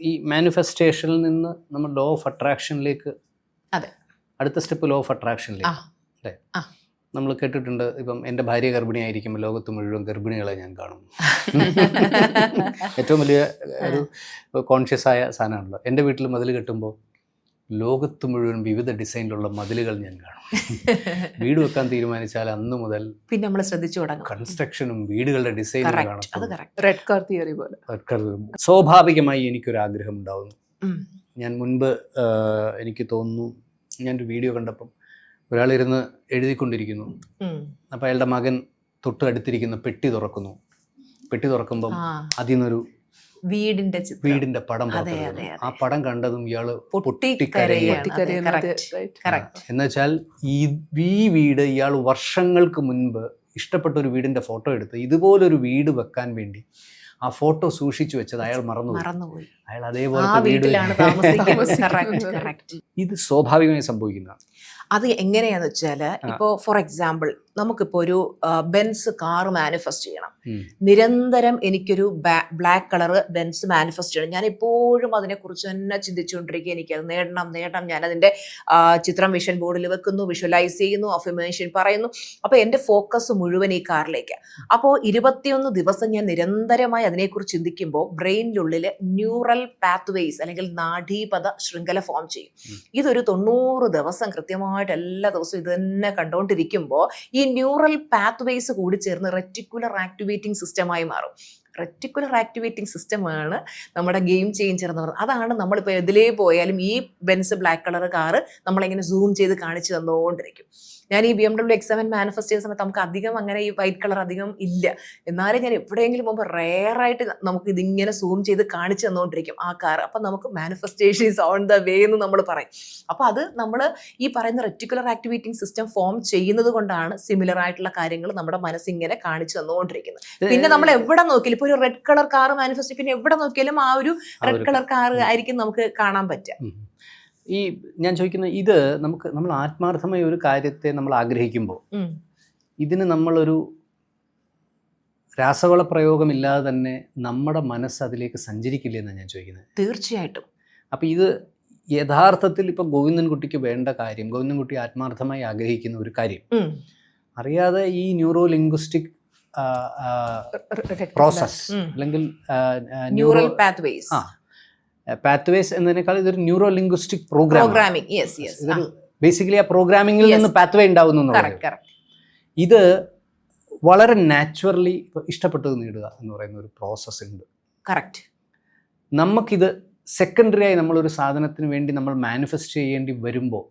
ഈ മാനിഫെസ്റ്റേഷനിൽ നിന്ന് നമ്മൾ ലോ ഓഫ് അട്രാക്ഷനിലേക്ക്, അതെ, അടുത്ത സ്റ്റെപ്പ് ലോ ഓഫ് അട്രാക്ഷനിലേക്ക് അല്ലേ? നമ്മൾ കേട്ടിട്ടുണ്ട്, ഇപ്പം എൻ്റെ ഭാര്യ ഗർഭിണിയായിരിക്കുമ്പോൾ ലോകത്ത് മുഴുവൻ ഗർഭിണികളെ ഞാൻ കാണും. ഏറ്റവും വലിയ ഒരു കോൺഷ്യസ് ആയ സാധനമാണല്ലോ. എൻ്റെ വീട്ടിൽ മതിൽ കെട്ടുമ്പോൾ ലോകത്ത് മുഴുവൻ വിവിധ ഡിസൈനിലുള്ള മതിലുകൾ ഞാൻ കാണും. വീട് വെക്കാൻ തീരുമാനിച്ചാൽ അന്ന് മുതൽ പിന്നെ നമ്മൾ ശ്രദ്ധിച്ചു തുടങ്ങും, കൺസ്ട്രക്ഷനും വീടുകളുടെ ഡിസൈനും കാണും. റെഡ് കാർ തിയറി പോലെ. സ്വാഭാവികമായി എനിക്കൊരാഗ്രഹം ഉണ്ടാവുന്നു. ഞാൻ മുൻപ് എനിക്ക് തോന്നുന്നു, ഞാനൊരു വീഡിയോ കണ്ടപ്പം ഒരാളിരുന്ന് എഴുതിക്കൊണ്ടിരിക്കുന്നു. അപ്പം അയാളുടെ മകൻ തൊട്ട് അടുത്തിരിക്കുന്ന പെട്ടി തുറക്കുന്നു. പെട്ടി തുറക്കുമ്പം അതിൽ നിന്നൊരു വീടിന്റെ പടം പുറത്തു. ആ പടം കണ്ടതും ഇയാള് എന്നുവെച്ചാൽ ഈ വീട് ഇയാൾ വർഷങ്ങൾക്ക് മുൻപ് ഇഷ്ടപ്പെട്ട ഒരു വീടിന്റെ ഫോട്ടോ എടുത്ത് ഇതുപോലൊരു വീട് വെക്കാൻ വേണ്ടി ആ ഫോട്ടോ സൂക്ഷിച്ചു വെച്ചത് അയാൾ മറന്നുപോയി. അയാൾ അതേപോലെ ഇത് സ്വാഭാവികമായി സംഭവിക്കുന്നതാണ്. അത് എങ്ങനെയാന്ന് വെച്ചാൽ, ഇപ്പോൾ ഫോർ എക്സാമ്പിൾ നമുക്കിപ്പോൾ ഒരു ബെൻസ് കാർ മാനിഫെസ്റ്റ് ചെയ്യണം. നിരന്തരം എനിക്കൊരു ബ്ലാക്ക് കളർ ബെൻസ് മാനിഫെസ്റ്റ് ചെയ്യണം. ഞാൻ എപ്പോഴും അതിനെക്കുറിച്ച് തന്നെ ചിന്തിച്ചുകൊണ്ടിരിക്കുക, എനിക്കത് നേടണം. ഞാനതിൻ്റെ ചിത്രം വിഷൻ ബോർഡിൽ വെക്കുന്നു, വിഷ്വലൈസ് ചെയ്യുന്നു, അഫർമേഷൻ പറയുന്നു. അപ്പോൾ എൻ്റെ ഫോക്കസ് മുഴുവൻ ഈ കാറിലേക്ക്. അപ്പോൾ 21 ദിവസം ഞാൻ നിരന്തരമായി അതിനെക്കുറിച്ച് ചിന്തിക്കുമ്പോൾ ബ്രെയിനിനുള്ളിൽ ന്യൂറൽ പാത്വേസ് അല്ലെങ്കിൽ നാഡീപഥ ശൃംഖല ഫോം ചെയ്യും. ഇതൊരു 90 ദിവസം കൃത്യമായിട്ട് എല്ലാ ദിവസവും ഇത് തന്നെ കണ്ടുകൊണ്ടിരിക്കുമ്പോൾ ഈ ന്യൂറൽ പാത്വേസ് കൂടി ചേർന്ന് റെറ്റിക്കുലർ ആക്ടിവേറ്റിംഗ് സിസ്റ്റമായി മാറും. റെറ്റിക്കുലർ ആക്ടിവേറ്റിംഗ് സിസ്റ്റമാണ് നമ്മുടെ ഗെയിം ചേഞ്ചർ എന്ന് പറയുന്നത്. അതാണ് നമ്മളിപ്പോൾ എതിലേ പോയാലും ഈ ബെൻസ് ബ്ലാക്ക് കളർ കാറ് നമ്മളിങ്ങനെ സൂം ചെയ്ത് കാണിച്ചു തന്നുകൊണ്ടിരിക്കും. ഞാൻ ഈ BMW X7 മാനിഫെസ്റ്റ് ചെയ്യുന്ന സമയത്ത് നമുക്ക് അധികം അങ്ങനെ ഈ വൈറ്റ് കളർ അധികം ഇല്ല. എന്നാലും ഞാൻ എവിടെയെങ്കിലും പോകുമ്പോൾ റെയറായിട്ട് നമുക്ക് ഇതിങ്ങനെ സൂം ചെയ്ത് കാണിച്ചു തന്നുകൊണ്ടിരിക്കും ആ കാർ. അപ്പം നമുക്ക് manifestation is on the way എന്ന് നമ്മൾ പറയും. അപ്പോൾ അത് നമ്മൾ ഈ പറയുന്ന റെറ്റിക്കുലർ ആക്ടിവേറ്റിംഗ് സിസ്റ്റം ഫോം ചെയ്യുന്നത് കൊണ്ടാണ് സിമിലർ ആയിട്ടുള്ള കാര്യങ്ങൾ നമ്മുടെ മനസ്സിങ്ങനെ കാണിച്ചു തന്നുകൊണ്ടിരിക്കുന്നത്. പിന്നെ നമ്മൾ എവിടെ നോക്കിയാലും ഇപ്പോൾ ഒരു റെഡ് കളർ കാർ മാനിഫെസ്റ്റ്, പിന്നെ എവിടെ നോക്കിയാലും ആ ഒരു റെഡ് കളർ കാർ ആയിരിക്കും നമുക്ക് കാണാൻ പറ്റുക. ഈ ഞാൻ ചോദിക്കുന്നത്, ഇത് നമ്മൾ ആത്മാർത്ഥമായ ഒരു കാര്യത്തെ നമ്മൾ ആഗ്രഹിക്കുമ്പോൾ ഇതിന് നമ്മളൊരു രാസവള പ്രയോഗമില്ലാതെ തന്നെ നമ്മുടെ മനസ്സ് അതിലേക്ക് സഞ്ചരിക്കില്ലേ എന്നാണ് ഞാൻ ചോദിക്കുന്നത്. തീർച്ചയായിട്ടും. അപ്പം ഇത് യഥാർത്ഥത്തിൽ ഇപ്പം ഗോവിന്ദൻകുട്ടിക്ക് വേണ്ട കാര്യം, ഗോവിന്ദൻകുട്ടി ആത്മാർത്ഥമായി ആഗ്രഹിക്കുന്ന ഒരു കാര്യം അറിയാതെ ഈ ന്യൂറോ ലിംഗ്വിസ്റ്റിക് പ്രോസസ് അല്ലെങ്കിൽ ന്യൂറൽ പാത്വേസ് എന്നതിനേക്കാൾ ഇതൊരു ന്യൂറോ ലിംഗ്വിസ്റ്റിക് പ്രോഗ്രാമിംഗ്. ഇതൊരു ബേസിക്കലി ആ പ്രോഗ്രാമിംഗിൽ നിന്ന് പാത്വേ ഉണ്ടാവുന്നു. ഇത് വളരെ നാച്ചുറലി ഇഷ്ടപ്പെട്ടത് നേടുക എന്ന് പറയുന്ന ഒരു പ്രോസസ്സ് ഉണ്ട്. കറക്റ്റ്. നമുക്കിത് സെക്കൻഡറി ആയി നമ്മളൊരു സാധനത്തിന് വേണ്ടി നമ്മൾ മാനിഫെസ്റ്റ് ചെയ്യേണ്ടി വരുമ്പോൾ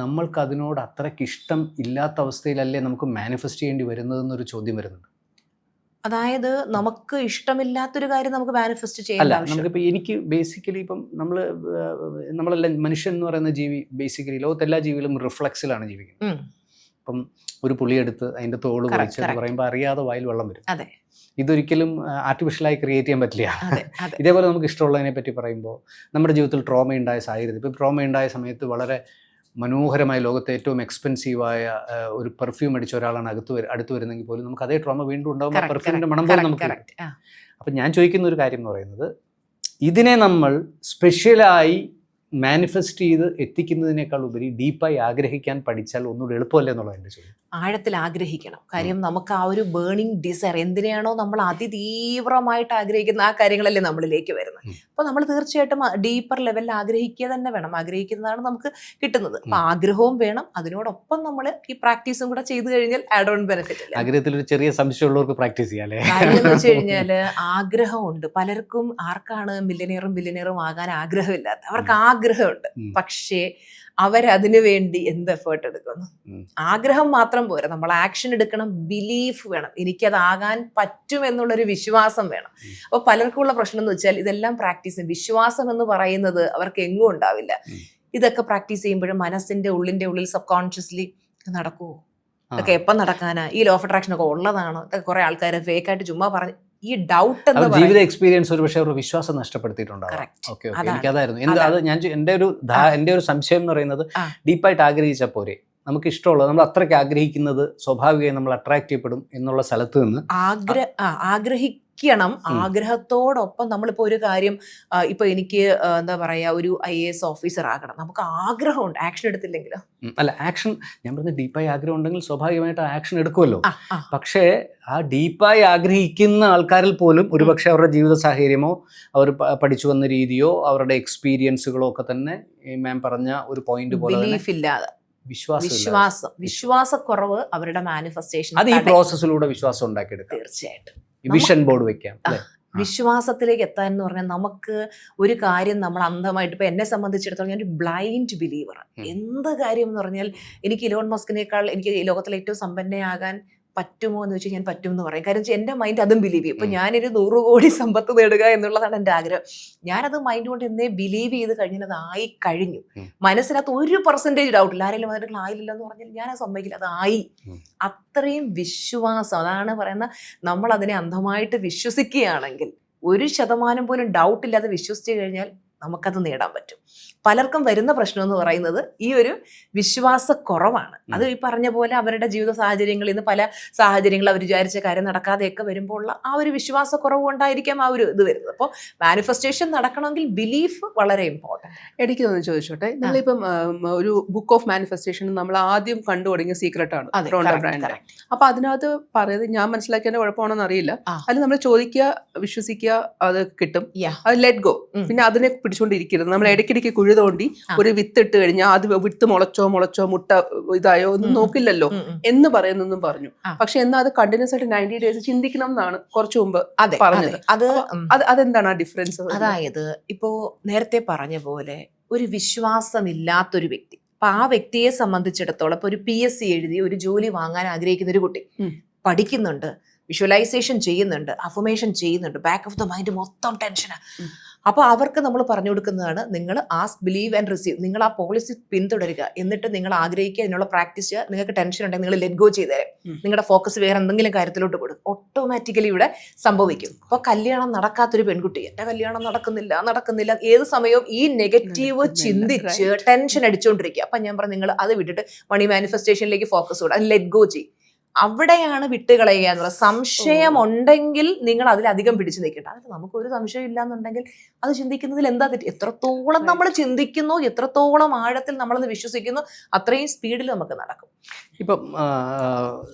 നമ്മൾക്ക് അതിനോട് അത്രയ്ക്ക് ഇഷ്ടം ഇല്ലാത്ത അവസ്ഥയിലല്ലേ നമുക്ക് മാനിഫെസ്റ്റ് ചെയ്യേണ്ടി വരുന്നതെന്നൊരു ചോദ്യം വരുന്നുണ്ട്. അതായത് നമുക്ക് ഇഷ്ടമില്ലാത്തൊരു കാര്യം നമുക്ക് മാനിഫെസ്റ്റ് ചെയ്യാൻ അല്ല, നമുക്കിപ്പോൾ എനിക്ക് ബേസിക്കലി ഇപ്പം നമ്മളെല്ലാം മനുഷ്യൻ എന്ന് പറയുന്ന ജീവി ബേസിക്കലി ലോകത്ത് എല്ലാ ജീവികളും റിഫ്ലക്സിലാണ് ജീവിക്കുന്നത്. ഇപ്പം ഒരു പുളിയെടുത്ത് അതിൻ്റെ തോട് പൊളിച്ച് എന്ന് പറയുമ്പോൾ അറിയാതെ വായിൽ വെള്ളം വരും. ഇതൊരിക്കലും ആർട്ടിഫിഷ്യലായി ക്രിയേറ്റ് ചെയ്യാൻ പറ്റില്ല. ഇതേപോലെ നമുക്ക് ഇഷ്ടമുള്ളതിനെ പറ്റി പറയുമ്പോൾ നമ്മുടെ ജീവിതത്തിൽ ട്രോമ ഉണ്ടായ സാഹചര്യത്തിൽ, ഇപ്പം ട്രോമ ഉണ്ടായ സമയത്ത് വളരെ മനോഹരമായ ലോകത്തെ ഏറ്റവും എക്സ്പെൻസീവായ ഒരു പെർഫ്യൂം അടിച്ച ഒരാളാണ് അടുത്ത് വരുന്നെങ്കിൽ പോലും നമുക്ക് അതേ ട്രോമ വീണ്ടും ഉണ്ടാകുമ്പോൾ പെർഫ്യൂമിൻ്റെ മണം പോലും നമുക്ക്. അപ്പം ഞാൻ ചോദിക്കുന്ന ഒരു കാര്യം എന്ന് പറയുന്നത്, ഇതിനെ നമ്മൾ സ്പെഷ്യലായി മാനിഫെസ്റ്റ് ചെയ്ത് എത്തിക്കുന്നതിനേക്കാൾ ഉപരി ഡീപ്പായി ആഗ്രഹിക്കാൻ പഠിച്ചാൽ ഒന്നുകൂടി എളുപ്പമല്ലേ എന്നുള്ളത് എൻ്റെ ചോദ്യം. ആഴത്തിൽ ആഗ്രഹിക്കണം. കാര്യം നമുക്ക് ആ ഒരു ബേണിംഗ് ഡിസയർ എന്തിനാണോ നമ്മൾ അതിതീവ്രമായിട്ട് ആഗ്രഹിക്കുന്ന ആ കാര്യങ്ങളല്ലേ നമ്മളിലേക്ക് വരുന്നത്. അപ്പോൾ നമ്മൾ തീർച്ചയായിട്ടും ഡീപ്പർ ലെവലിൽ ആഗ്രഹിക്കുക തന്നെ വേണം. ആഗ്രഹിക്കുന്നതാണ് നമുക്ക് കിട്ടുന്നത്. അപ്പൊ ആഗ്രഹവും വേണം, അതിനോടൊപ്പം നമ്മൾ ഈ പ്രാക്ടീസും കൂടെ ചെയ്തു കഴിഞ്ഞാൽ ആഡ് ഓൺ ബെനിഫിറ്റ് അല്ലേ. ആഗ്രഹത്തിൽ ഒരു ചെറിയ സംശയമുള്ളവർക്ക് പ്രാക്ടീസ് ചെയ്യാം അല്ലേ. കാര്യം എന്ന് വെച്ച് കഴിഞ്ഞാല് ആഗ്രഹമുണ്ട് പലർക്കും. ആർക്കാണ് മില്യനെയറും ആകാൻ ആഗ്രഹമില്ലാത്ത? അവർക്ക് ആഗ്രഹമുണ്ട്, പക്ഷേ അവരതിനു വേണ്ടി എന്ത് എഫേർട്ട് എടുക്കുന്നു? ആഗ്രഹം മാത്രം പോരാ, നമ്മൾ ആക്ഷൻ എടുക്കണം, ബിലീഫ് വേണം, എനിക്കതാകാൻ പറ്റും എന്നുള്ളൊരു വിശ്വാസം വേണം. അപ്പൊ പലർക്കുള്ള പ്രശ്നം എന്ന് വെച്ചാൽ ഇതെല്ലാം പ്രാക്ടീസ്, വിശ്വാസം എന്ന് പറയുന്നത് അവർക്ക് എങ്ങും ഉണ്ടാവില്ല. ഇതൊക്കെ പ്രാക്ടീസ് ചെയ്യുമ്പോഴും മനസ്സിന്റെ ഉള്ളിൽ സബ് കോൺഷ്യസ്ലി നടക്കുമോ, ഇതൊക്കെ എപ്പം നടക്കാനാ, ഈ ലോ ഓഫ് അട്രാക്ഷൻ ഒക്കെ ഉള്ളതാണ്, ഇതൊക്കെ കുറെ ആൾക്കാർ ഫേക്കായിട്ട് ചുമ്മാ പറഞ്ഞു. ഈ ഡൗട്ട് ജീവിത എക്സ്പീരിയൻസ് ഒരു പക്ഷേ അവരുടെ വിശ്വാസം നഷ്ടപ്പെടുത്തിയിട്ടുണ്ടാവും. ഓക്കെ, എനിക്കതായിരുന്നു എന്റെ ഒരു സംശയം എന്ന് പറയുന്നത്, ഡീപ്പായിട്ട് ആഗ്രഹിച്ചാൽ പോരെ, നമുക്ക് ഇഷ്ടമുള്ളത് നമ്മൾ അത്രയ്ക്ക് ആഗ്രഹിക്കുന്നത് സ്വാഭാവികമായി നമ്മൾ അട്രാക്ട് ചെയ്യപ്പെടും എന്നുള്ള സ്ഥലത്ത് നിന്ന് ആഗ്രഹിക്കണം. ആഗ്രഹത്തോടൊപ്പം നമ്മളിപ്പോൾ ഒരു കാര്യം, ഇപ്പൊ എനിക്ക് എന്താ പറയാ, ഒരു IAS ഓഫീസർ ആകണം, നമുക്ക് ആഗ്രഹമുണ്ട്, ആക്ഷൻ എടുത്തില്ലെങ്കിലോ? അല്ല, ആക്ഷൻ ഞാൻ പറഞ്ഞ ഡീപ്പായി ആഗ്രഹം ഉണ്ടെങ്കിൽ സ്വാഭാവികമായിട്ട് ആക്ഷൻ എടുക്കുമല്ലോ. പക്ഷേ ആ ഡീപ്പായി ആഗ്രഹിക്കുന്ന ആൾക്കാരിൽ പോലും ഒരുപക്ഷെ അവരുടെ ജീവിത സാഹചര്യമോ അവർ പഠിച്ചു വന്ന രീതിയോ അവരുടെ എക്സ്പീരിയൻസുകളോ ഒക്കെ തന്നെ മാം പറഞ്ഞ ഒരു പോയിന്റ് പോലെ ബിലീഫ് ഇല്ലാതെ, വിശ്വാസക്കുറവ് അവരുടെ മാനിഫെസ്റ്റേഷൻ. അത് ഈ പ്രോസസ്സിലൂടെ വിശ്വാസം ഉണ്ടാക്കിയെടുക്കാം. തീർച്ചയായിട്ടും വിഷൻ ബോർഡ് വെക്കാം. വിശ്വാസത്തിലേക്ക് എത്താൻ എന്ന് പറഞ്ഞാൽ നമുക്ക് ഒരു കാര്യം നമ്മൾ അന്ധമായിട്ട്, ഇപ്പൊ എന്നെ സംബന്ധിച്ചിടത്തോളം ഞാൻ ഒരു ബ്ലൈൻഡ് ബിലീവർ. എന്ത് കാര്യം എന്ന് പറഞ്ഞാൽ എനിക്ക് ഇലോൺ മസ്കിനേക്കാൾ എനിക്ക് ലോകത്തിലെ ഏറ്റവും സമ്പന്നയാകാൻ പറ്റുമോ എന്ന് വെച്ചാൽ ഞാൻ പറ്റും എന്ന് പറയും. കാര്യം എൻ്റെ മൈൻഡ് അതും ബിലീവ് ചെയ്യും. ഇപ്പൊ ഞാനൊരു 100 കോടി സമ്പത്ത് നേടുക എന്നുള്ളതാണ് എൻ്റെ ആഗ്രഹം. ഞാനത് മൈൻഡ് കൊണ്ട് എന്നേ ബിലീവ് ചെയ്ത് കഴിഞ്ഞാൽ അതായി കഴിഞ്ഞു. മനസ്സിനകത്ത് 1% ഡൗട്ട് ഇല്ല. ആരെങ്കിലും അതിൻ്റെ ആയില്ല എന്ന് പറഞ്ഞാൽ ഞാൻ സമ്മതിക്കില്ല, അതായി. അത്രയും വിശ്വാസം, അതാണ് പറയുന്നത്. നമ്മൾ അതിനെ അന്ധമായിട്ട് വിശ്വസിക്കുകയാണെങ്കിൽ, 1% പോലും ഡൗട്ട് ഇല്ലാതെ വിശ്വസിച്ച് കഴിഞ്ഞാൽ നമുക്കത് നേടാൻ പറ്റും. പലർക്കും വരുന്ന പ്രശ്നം എന്ന് പറയുന്നത് ഈ ഒരു വിശ്വാസക്കുറവാണ്. അത് ഈ പറഞ്ഞ പോലെ അവരുടെ ജീവിത സാഹചര്യങ്ങളിൽ നിന്ന് പല സാഹചര്യങ്ങൾ അവർ വിചാരിച്ച കാര്യം നടക്കാതെയൊക്കെ വരുമ്പോൾ ഉള്ള ആ ഒരു വിശ്വാസക്കുറവ് കൊണ്ടായിരിക്കാം ആ ഒരു ഇത് വരുന്നത്. അപ്പോൾ മാനിഫെസ്റ്റേഷൻ നടക്കണമെങ്കിൽ ബിലീഫ് വളരെ ഇമ്പോർട്ടൻറ്റ്. ഇടയ്ക്ക് ഒന്ന് ചോദിച്ചോട്ടെ, നമ്മളിപ്പം ഒരു ബുക്ക് ഓഫ് മാനിഫെസ്റ്റേഷൻ നമ്മൾ ആദ്യം കണ്ടു തുടങ്ങിയ സീക്രട്ടാണ് റോണ്ട ബ്രാൻഡ്. അപ്പൊ അതിനകത്ത് പറയുന്നത്, ഞാൻ മനസ്സിലാക്കിയതിന്റെ കുഴപ്പമാണെന്ന് അറിയില്ല, അതിൽ നമ്മൾ ചോദിക്കുക, വിശ്വസിക്കുക, അത് കിട്ടും, അത് ലെറ്റ് ഗോ, പിന്നെ അതിനെ പിടിച്ചുകൊണ്ടിരിക്കരുത്. നമ്മൾ ഇടയ്ക്കിടയ്ക്ക് കുഴി തോണ്ടി ഒരു വിത്ത് ഇട്ട് കഴിഞ്ഞാൽ അത് വിത്ത് മുളച്ചോ മുട്ട ഇതായോ ഒന്നും നോക്കില്ലല്ലോ എന്ന് പറയുന്നെന്നും പറഞ്ഞു. പക്ഷെ എന്നാൽ അത് കണ്ടിന്യൂസ് ആയിട്ട് 90 days ചിന്തിക്കണം എന്നാണ് കുറച്ചു മുമ്പ് പറഞ്ഞത്. അതെന്താണ് ആ ഡിഫറൻസ്? അതായത് ഇപ്പോ നേരത്തെ പറഞ്ഞ പോലെ ഒരു വിശ്വാസമില്ലാത്തൊരു വ്യക്തി, അപ്പൊ ആ വ്യക്തിയെ സംബന്ധിച്ചിടത്തോളം ഇപ്പൊ ഒരു PSC എഴുതി ഒരു ജോലി വാങ്ങാൻ ആഗ്രഹിക്കുന്ന ഒരു കുട്ടി പഠിക്കുന്നുണ്ട്, വിഷ്വലൈസേഷൻ ചെയ്യുന്നുണ്ട്, അഫർമേഷൻ ചെയ്യുന്നുണ്ട്, ബാക്ക് ഓഫ് ദ മൈൻഡ് മൊത്തം ടെൻഷനാണ്. അപ്പോൾ അവർക്ക് നമ്മൾ പറഞ്ഞു കൊടുക്കുന്നതാണ്, നിങ്ങൾ ആസ്ക്, ബിലീവ് ആൻഡ് റിസീവ്. നിങ്ങൾ ആ പോളിസി പിന്തുടരുക, എന്നിട്ട് നിങ്ങൾ ആഗ്രഹിക്കുക, അതിനുള്ള പ്രാക്ടീസ് ചെയ്യുക. നിങ്ങൾക്ക് ടെൻഷൻ ഉണ്ടെങ്കിൽ നിങ്ങൾ ലെറ്റ് ഗോ ചെയ്തേരെ, നിങ്ങളുടെ ഫോക്കസ് വേറെ എന്തെങ്കിലും കാര്യത്തിലോട്ട് കൊടുക്കും, ഓട്ടോമാറ്റിക്കലി ഇവിടെ സംഭവിക്കും. അപ്പോൾ കല്യാണം നടക്കാത്തൊരു പെൺകുട്ടി, എൻ്റെ കല്യാണം നടക്കുന്നില്ല, ഏത് സമയവും ഈ നെഗറ്റീവ് ചിന്തിച്ച് ടെൻഷൻ അടിച്ചുകൊണ്ടിരിക്കുക. അപ്പം ഞാൻ പറഞ്ഞു, നിങ്ങൾ അത് വിട്ടിട്ട് മണി മാനിഫെസ്റ്റേഷനിലേക്ക് ഫോക്കസ് കൊടുക്കുക, അത് ലെറ്റ് ഗോ ചെയ്യും. അവിടെയാണ് വിട്ടുകളയുക എന്നുള്ളത്. സംശയം ഉണ്ടെങ്കിൽ നിങ്ങൾ അതിലധികം പിടിച്ചു നിൽക്കട്ടെ. അതിൽ നമുക്കൊരു സംശയം ഇല്ല എന്നുണ്ടെങ്കിൽ അത് ചിന്തിക്കുന്നതിൽ എന്താ തെറ്റ്? എത്രത്തോളം നമ്മൾ ചിന്തിക്കുന്നു, എത്രത്തോളം ആഴത്തിൽ നമ്മളത് വിശ്വസിക്കുന്നു, അത്രയും സ്പീഡിൽ നമുക്ക് നടക്കും. ഇപ്പം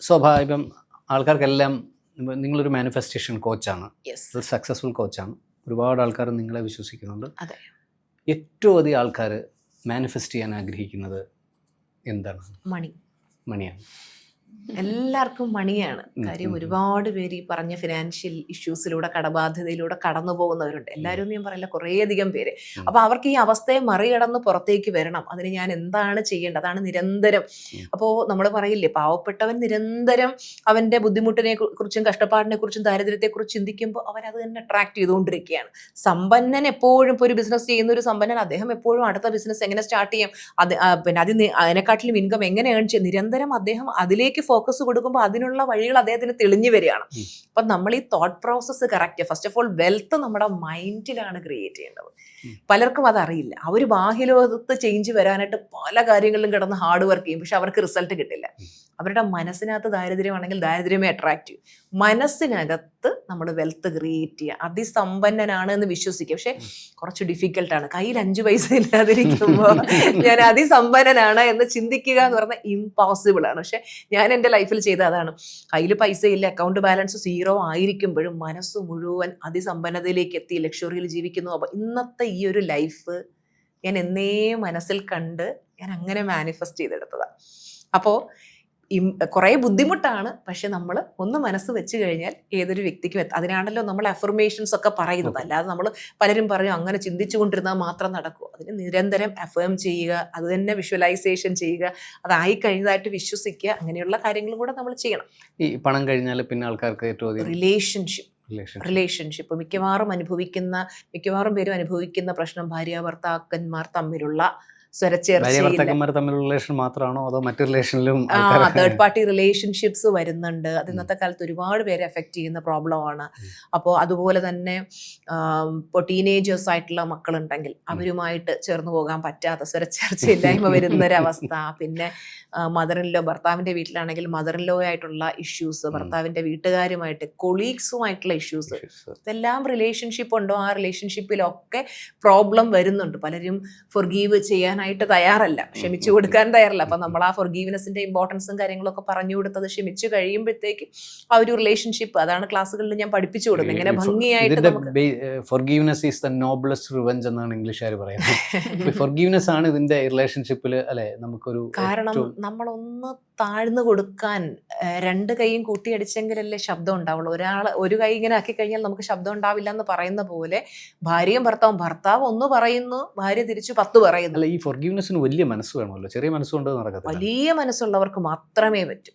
സ്വാഭാവികം ആൾക്കാർക്കെല്ലാം, നിങ്ങളൊരു മാനിഫെസ്റ്റേഷൻ കോച്ചാണ്, ഒരു സക്സസ്ഫുൾ കോച്ചാണ്, ഒരുപാട് ആൾക്കാർ നിങ്ങളെ വിശ്വസിക്കുന്നുണ്ട്. ഏറ്റവും അധികം ആൾക്കാർ മാനിഫെസ്റ്റ് ചെയ്യാൻ ആഗ്രഹിക്കുന്നത് എന്താണ്? മണിയാണ്. എല്ലാവർക്കും മണിയാണ് കാര്യം. ഒരുപാട് പേര് ഈ പറഞ്ഞ ഫിനാൻഷ്യൽ ഇഷ്യൂസിലൂടെ, കടബാധ്യതയിലൂടെ കടന്നു പോകുന്നവരുണ്ട്. എല്ലാവരും ഞാൻ പറയില്ല, കുറേയധികം പേര്. അപ്പൊ അവർക്ക് ഈ അവസ്ഥയെ മറികടന്ന് പുറത്തേക്ക് വരണം. അതിന് ഞാൻ എന്താണ് ചെയ്യേണ്ടത്? അതാണ് നിരന്തരം. അപ്പോൾ നമ്മൾ പറയില്ലേ, പാവപ്പെട്ടവൻ നിരന്തരം അവന്റെ ബുദ്ധിമുട്ടിനെ കുറിച്ചും കഷ്ടപ്പാടിനെ കുറിച്ചും ദാരിദ്ര്യത്തെക്കുറിച്ച് ചിന്തിക്കുമ്പോൾ അവൻ അത് തന്നെ അട്രാക്ട് ചെയ്തുകൊണ്ടിരിക്കുകയാണ്. സമ്പന്നൻ എപ്പോഴും, ഇപ്പോൾ ഒരു ബിസിനസ് ചെയ്യുന്ന ഒരു സമ്പന്നൻ, അദ്ദേഹം എപ്പോഴും അടുത്ത ബിസിനസ് എങ്ങനെ സ്റ്റാർട്ട് ചെയ്യാം, പിന്നെ അതിനെക്കാട്ടിലും ഇൻകം എങ്ങനെ ഏൺ ചെയ്യും, നിരന്തരം അദ്ദേഹം അതിലേക്ക് ഫോക്കസ് കൊടുക്കുമ്പോൾ അതിനുള്ള വഴികൾ അദ്ദേഹത്തിന് തെളിഞ്ഞു വരികയാണ്. അപ്പൊ നമ്മൾ ഈ thought process correct. First of all wealth നമ്മുടെ മൈൻഡിലാണ് ക്രിയേറ്റ് ചെയ്യേണ്ടത്. പലർക്കും അതറിയില്ല. അവർ ബാഹ്യലോകത്ത് ചേഞ്ച് വരാനായിട്ട് പല കാര്യങ്ങളിലും കിടന്ന് ഹാർഡ് വർക്ക് ചെയ്യും, പക്ഷെ അവർക്ക് റിസൾട്ട് കിട്ടില്ല. അവരുടെ മനസ്സിനകത്ത് ദാരിദ്ര്യമാണെങ്കിൽ ദാരിദ്ര്യമേ അട്രാക്ട് ചെയ്യും. മനസ്സിനകത്ത് നമ്മൾ വെൽത്ത് ക്രിയേറ്റ് ചെയ്യുക. അതിസമ്പന്നനാണ് എന്ന് വിശ്വസിക്കുക. പക്ഷെ കുറച്ച് ഡിഫിക്കൽട്ടാണ്. കയ്യിൽ 5 പൈസ ഇല്ലാതിരിക്കുമ്പോൾ ഞാൻ അതിസമ്പന്നനാണ് എന്ന് ചിന്തിക്കുക എന്ന് പറഞ്ഞാൽ ഇമ്പോസിബിൾ ആണ്. പക്ഷെ ഞാൻ എൻ്റെ ലൈഫിൽ ചെയ്ത അതാണ്. കയ്യിൽ പൈസ ഇല്ല, അക്കൗണ്ട് ബാലൻസ് 0 ആയിരിക്കുമ്പോഴും മനസ്സ് മുഴുവൻ അതിസമ്പന്നതയിലേക്ക് എത്തി ലക്ഷറിയിൽ ജീവിക്കുന്നു. അപ്പോൾ ഇന്നത്തെ ഈ ഒരു ലൈഫ് ഞാൻ എന്നേ മനസ്സിൽ കണ്ട് ഞാൻ അങ്ങനെ മാനിഫെസ്റ്റ് ചെയ്തെടുത്തതാണ്. അപ്പോൾ കുറേ ബുദ്ധിമുട്ടാണ്, പക്ഷെ നമ്മൾ ഒന്ന് മനസ്സ് വെച്ച് കഴിഞ്ഞാൽ ഏതൊരു വ്യക്തിക്കും അതിനാണല്ലോ നമ്മൾ അഫർമേഷൻസ് ഒക്കെ പറയുന്നത്. അല്ലാതെ നമ്മൾ പലരും പറയും അങ്ങനെ ചിന്തിച്ചു കൊണ്ടിരുന്നാൽ മാത്രം നടക്കും. അതിന് നിരന്തരം അഫേം ചെയ്യുക, അത് തന്നെ വിഷ്വലൈസേഷൻ ചെയ്യുക, അതായി കഴിഞ്ഞതായിട്ട് വിശ്വസിക്കുക, അങ്ങനെയുള്ള കാര്യങ്ങളും കൂടെ നമ്മൾ ചെയ്യണം. ഈ പണം കഴിഞ്ഞാൽ പിന്നെ ആൾക്കാർക്ക് ഏറ്റവും റിലേഷൻഷിപ്പ് മിക്കവാറും പേരും അനുഭവിക്കുന്ന പ്രശ്നം ഭർത്താക്കന്മാർ തമ്മിലുള്ള ഭർത്താക്കന്മാർ തമ്മിലുള്ള റിലേഷൻ മാത്രമാണോ അതോ മറ്റു റിലേഷനിലും തേർഡ് പാർട്ടി റിലേഷൻഷിപ്സ് വരുന്നുണ്ട്. അത് ഇന്നത്തെ കാലത്ത് ഒരുപാട് പേരെ എഫക്ട് ചെയ്യുന്ന പ്രോബ്ലമാണ്. അപ്പോൾ അതുപോലെ തന്നെ ഇപ്പോൾ ടീനേജേഴ്സ് ആയിട്ടുള്ള മക്കളുണ്ടെങ്കിൽ അവരുമായിട്ട് ചേർന്ന് പോകാൻ പറ്റാത്ത സ്വരച്ചേർച്ചയില്ലായ്മ വരുന്നൊരവസ്ഥ. പിന്നെ മദറിൻലോ, ഭർത്താവിൻ്റെ വീട്ടിലാണെങ്കിൽ മദറിൻലോ ആയിട്ടുള്ള ഇഷ്യൂസ്, ഭർത്താവിൻ്റെ വീട്ടുകാരുമായിട്ട് കൊളീഗ്സുമായിട്ടുള്ള ഇഷ്യൂസ്, ഇതെല്ലാം റിലേഷൻഷിപ്പ് ഉണ്ടോ ആ റിലേഷൻഷിപ്പിലൊക്കെ പ്രോബ്ലം വരുന്നുണ്ട്. പലരും ഫൊർഗീവ് ചെയ്യാനായിട്ട് തയ്യാറല്ല, ക്ഷമിച്ചു കൊടുക്കാൻ തയ്യാറല്ല. അപ്പം നമ്മൾ ആ ഫൊർഗീവ്നെസിന്റെ ഇമ്പോർട്ടൻസും കാര്യങ്ങളൊക്കെ പറഞ്ഞു കൊടുത്തത് ക്ഷമിച്ചു കഴിയുമ്പോഴത്തേക്ക് ആ ഒരു റിലേഷൻഷിപ്പ്, അതാണ് ക്ലാസ്സുകളിൽ ഞാൻ പഠിപ്പിച്ചു കൊടുക്കുന്നത്, എങ്ങനെ ഭംഗിയായിട്ട്. Forgiveness is the noblest revenge എന്നാണ് ഇംഗ്ലീഷുകാർ പറയുന്നത്. ഫൊർഗീവ്നെസ് ആണ് ഇതിന്റെ റിലേഷൻഷിപ്പിൽ അല്ലെ നമുക്കൊരു, കാരണം നമ്മളൊന്ന് താഴ്ന്നു കൊടുക്കാൻ 2 കൈയും കൂട്ടിയടിച്ചെങ്കിലല്ലേ ശബ്ദം ഉണ്ടാവുള്ളൂ. ഒരു കൈ ഇങ്ങനെ ആക്കി കഴിഞ്ഞാൽ നമുക്ക് ശബ്ദം ഉണ്ടാവില്ല എന്ന് പറയുന്ന പോലെ ഭാര്യയും ഭർത്താവ് ഒന്ന് പറയുന്നു, ഭാര്യ തിരിച്ചു 10 പറയുന്നു. ഈ ഫൊർഗീവ്നെസ്സിന് വലിയ മനസ്സ് വേണമല്ലോ, ചെറിയ മനസ്സുകൊണ്ട് നടക്കത്തില്ല. വലിയ മനസ്സുള്ളവർക്ക് മാത്രമേ പറ്റൂ.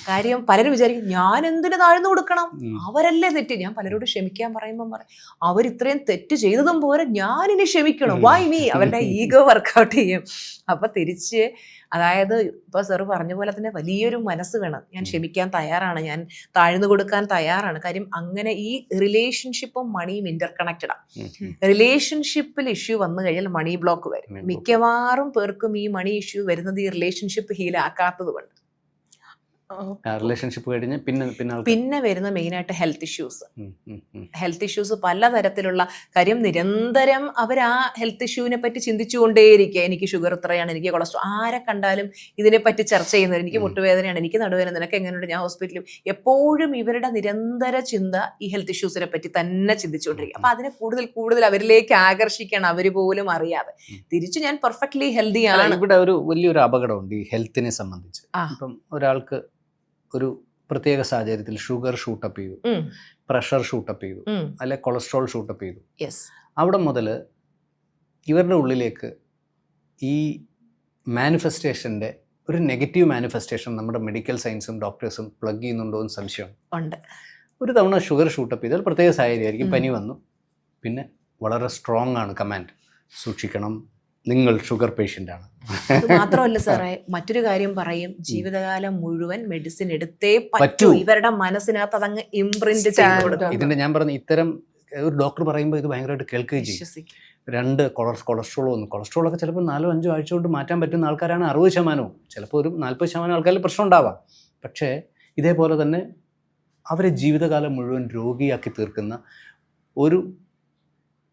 കാര്യം പലരും വിചാരിക്കും ഞാൻ എന്തിനു താഴ്ന്നു കൊടുക്കണം, അവരല്ലേ തെറ്റ്. ഞാൻ പലരോട് ക്ഷമിക്കാൻ പറയുമ്പോൾ പറയും അവരിത്രയും തെറ്റ് ചെയ്തതും പോരെ ഞാനിനി ക്ഷമിക്കണം, വൈ മീ. അവരുടെ ഈഗോ വർക്കൗട്ട് ചെയ്യും. അപ്പൊ തിരിച്ച്, അതായത് ഇപ്പൊ സാറ് പറഞ്ഞ പോലെ തന്നെ വലിയൊരു മനസ്സ് വേണം. ഞാൻ ക്ഷമിക്കാൻ തയ്യാറാണ്, ഞാൻ താഴ്ന്നു കൊടുക്കാൻ തയ്യാറാണ്. കാര്യം അങ്ങനെ ഈ റിലേഷൻഷിപ്പും മണിയും ഇന്റർ കണക്റ്റഡാണ്. റിലേഷൻഷിപ്പിൽ ഇഷ്യൂ വന്നു കഴിഞ്ഞാൽ മണി ബ്ലോക്ക് വരും. മിക്കവാറും പേർക്കും ഈ മണി ഇഷ്യൂ വരുന്നത് ഈ റിലേഷൻഷിപ്പ് ഹീലാക്കാത്തത് കൊണ്ട്. റിലേഷൻഷിപ്പ് കഴിഞ്ഞ് പിന്നെ വരുന്ന മെയിനായിട്ട് ഹെൽത്ത് ഇഷ്യൂസ് പലതരത്തിലുള്ള കാര്യം. നിരന്തരം അവർ ആ ഹെൽത്ത് ഇഷ്യൂവിനെ പറ്റി ചിന്തിച്ചുകൊണ്ടേയിരിക്കുക. എനിക്ക് ഷുഗർ ഇത്രയാണ്, എനിക്ക് കൊളസ്ട്രോൾ, ആരെ കണ്ടാലും ഇതിനെപ്പറ്റി ചർച്ച ചെയ്യുന്നത്. എനിക്ക് മുട്ടുവേദനയാണ്, എനിക്ക് നടുവേദന, നിനക്ക് എങ്ങനെയുണ്ട്, ഞാൻ ഹോസ്പിറ്റലിൽ. എപ്പോഴും ഇവരുടെ നിരന്തര ചിന്ത ഈ ഹെൽത്ത് ഇഷ്യൂസിനെ പറ്റി തന്നെ ചിന്തിച്ചുകൊണ്ടിരിക്കുക. അപ്പൊ അതിനെ കൂടുതൽ അവരിലേക്ക് ആകർഷിക്കണം, അവർ പോലും അറിയാതെ. തിരിച്ചു ഞാൻ പെർഫെക്റ്റ്ലി ഹെൽത്തിയാണ്. ഇവിടെ ഒരു വലിയൊരു അപകടമുണ്ട് ഈ ഹെൽത്തിനെ സംബന്ധിച്ച്. ഇപ്പം ഒരാൾക്ക് ഒരു പ്രത്യേക സാഹചര്യത്തിൽ ഷുഗർ ഷൂട്ടപ്പ് ചെയ്തു, പ്രഷർ ഷൂട്ടപ്പ് ചെയ്തു, അല്ലെ കൊളസ്ട്രോൾ ഷൂട്ടപ്പ് ചെയ്തു. അവിടെ മുതൽ ഇവരുടെ ഉള്ളിലേക്ക് ഈ മാനിഫെസ്റ്റേഷൻ്റെ ഒരു നെഗറ്റീവ് മാനിഫെസ്റ്റേഷൻ നമ്മുടെ മെഡിക്കൽ സയൻസും ഡോക്ടേഴ്സും പ്ലഗ് ചെയ്യുന്നുണ്ടോ എന്ന് സംശയമുണ്ട്. ഒരു തവണ ഷുഗർ ഷൂട്ടപ്പ് ചെയ്താൽ പ്രത്യേക സാഹചര്യമായിരിക്കും, പനി വന്നു, പിന്നെ വളരെ സ്ട്രോങ് ആണ് കമാൻഡ്, സൂക്ഷിക്കണം, നിങ്ങൾ ഷുഗർ പേഷ്യൻ്റ് ആണ്. അത് മാത്രമല്ല സാറേ, മറ്റൊരു കാര്യം പറയും, ജീവിതകാലം മുഴുവൻ മെഡിസിൻ എടുത്തേ പറ്റൂ. ഇവരുടെ മനസ്സിനകത്ത് അതങ്ങ് ഇംപ്രിന്റ് ചെയ്ത് കൊടുക്കും. ഇതിന്റെ ഞാൻ പറഞ്ഞ ഇത്തരം ഒരു ഡോക്ടർ പറയുമ്പോൾ ഇത് ഭയങ്കരമായിട്ട് കേൾക്കുകയും ചെയ്യും. 2 കൊളസ്ട്രോളൊക്കെ ചിലപ്പോൾ 4-5 ആഴ്ച കൊണ്ട് മാറ്റാൻ പറ്റുന്ന ആൾക്കാരാണ് 60%, ചിലപ്പോൾ ഒരു 40% ആൾക്കാരിൽ പ്രശ്നം ഉണ്ടാവാം. പക്ഷേ ഇതേപോലെ തന്നെ അവരെ ജീവിതകാലം മുഴുവൻ രോഗിയാക്കി തീർക്കുന്ന ഒരു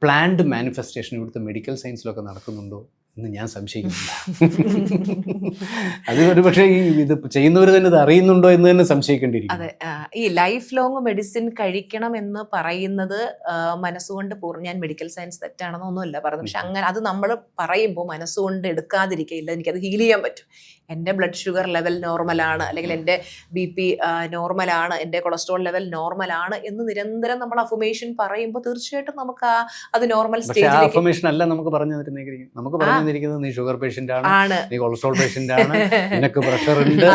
പ്ലാൻഡ് മാനിഫെസ്റ്റേഷൻ ഇവിടുത്തെ മെഡിക്കൽ സയൻസിലൊക്കെ നടക്കുന്നുണ്ടോ എന്ന് ഞാൻ സംശയിക്കുന്നില്ല. അത് ഒരു പക്ഷേ ഇത് ചെയ്യുന്നവർ തന്നെ ഇത് അറിയുന്നുണ്ടോ എന്ന് തന്നെ സംശയിക്കേണ്ടിയിരിക്കും. അതെ, ഈ ലൈഫ് ലോങ് മെഡിസിൻ കഴിക്കണം എന്ന് പറയുന്നത് മനസ്സുകൊണ്ട് ഞാൻ മെഡിക്കൽ സയൻസ് തെറ്റാണെന്നൊന്നുമല്ല പറയുന്നത്. പക്ഷെ അങ്ങനെ അത് നമ്മൾ പറയുമ്പോൾ മനസ്സുകൊണ്ട് എടുക്കാതിരിക്കില്ല. എനിക്കത് ഹീൽ ചെയ്യാൻ പറ്റും. എൻ്റെ ബ്ലഡ് ഷുഗർ ലെവൽ നോർമലാണ്, അല്ലെങ്കിൽ എൻ്റെ BP നോർമലാണ്, എൻ്റെ കൊളസ്ട്രോൾ ലെവൽ നോർമലാണ് എന്ന് നിരന്തരം നമ്മൾ അഫർമേഷൻ പറയുമ്പോൾ തീർച്ചയായിട്ടും നമുക്ക് അത് നോർമൽ സ്റ്റേജിലേക്ക് അല്ല നമുക്ക് പറഞ്ഞു തരുന്നെങ്കിൽ, നമുക്ക് പറഞ്ഞു തന്നിരിക്കുന്നത് നീ ഷുഗർ പേഷ്യന്റ് ആണ്, നീ കൊളസ്ട്രോൾ പേഷ്യന്റ് ആണ്, നിനക്ക് പ്രഷർ ഉണ്ട്.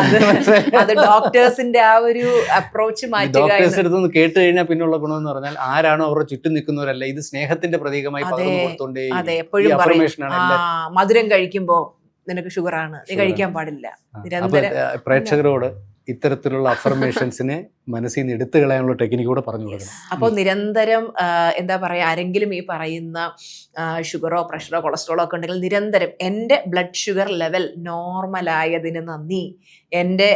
അത് ഡോക്ടേഴ്സിന്റെ ആ ഒരു അപ്രോച്ച് മാറ്റുക. ഡോക്ടേഴ്സ് അടുത്ത് കേട്ട് കഴിഞ്ഞാൽ പിന്നുള്ള ഗുണമെന്ന് പറഞ്ഞാൽ ആരാണോ അവരുടെ ചുറ്റും നിൽക്കുന്നവരല്ല, ഇത് സ്നേഹത്തിന്റെ പ്രതീകമായി കൊടുത്തോണ്ടേ. അതെ, എപ്പോഴും മധുരം കഴിക്കുമ്പോ നിനക്ക് ഷുഗർ ആണ്, നീ കഴിക്കാൻ പാടില്ല. പ്രേക്ഷകരോട് ഇത്തരത്തിലുള്ള അഫർമേഷൻസിനെ മനസ്സിൽ നിന്ന് എടുത്തു കളയാനുള്ള ടെക്നിക്ക് കൂടെ പറഞ്ഞു കൊടുക്കണം. അപ്പോൾ നിരന്തരം എന്താ പറയുക, ആരെങ്കിലും ഈ പറയുന്ന ഷുഗറോ പ്രഷറോ കൊളസ്ട്രോളോ ഒക്കെ ഉണ്ടെങ്കിൽ നിരന്തരം എൻ്റെ ബ്ലഡ് ഷുഗർ ലെവൽ നോർമലായതിന് നന്ദി, എൻ്റെ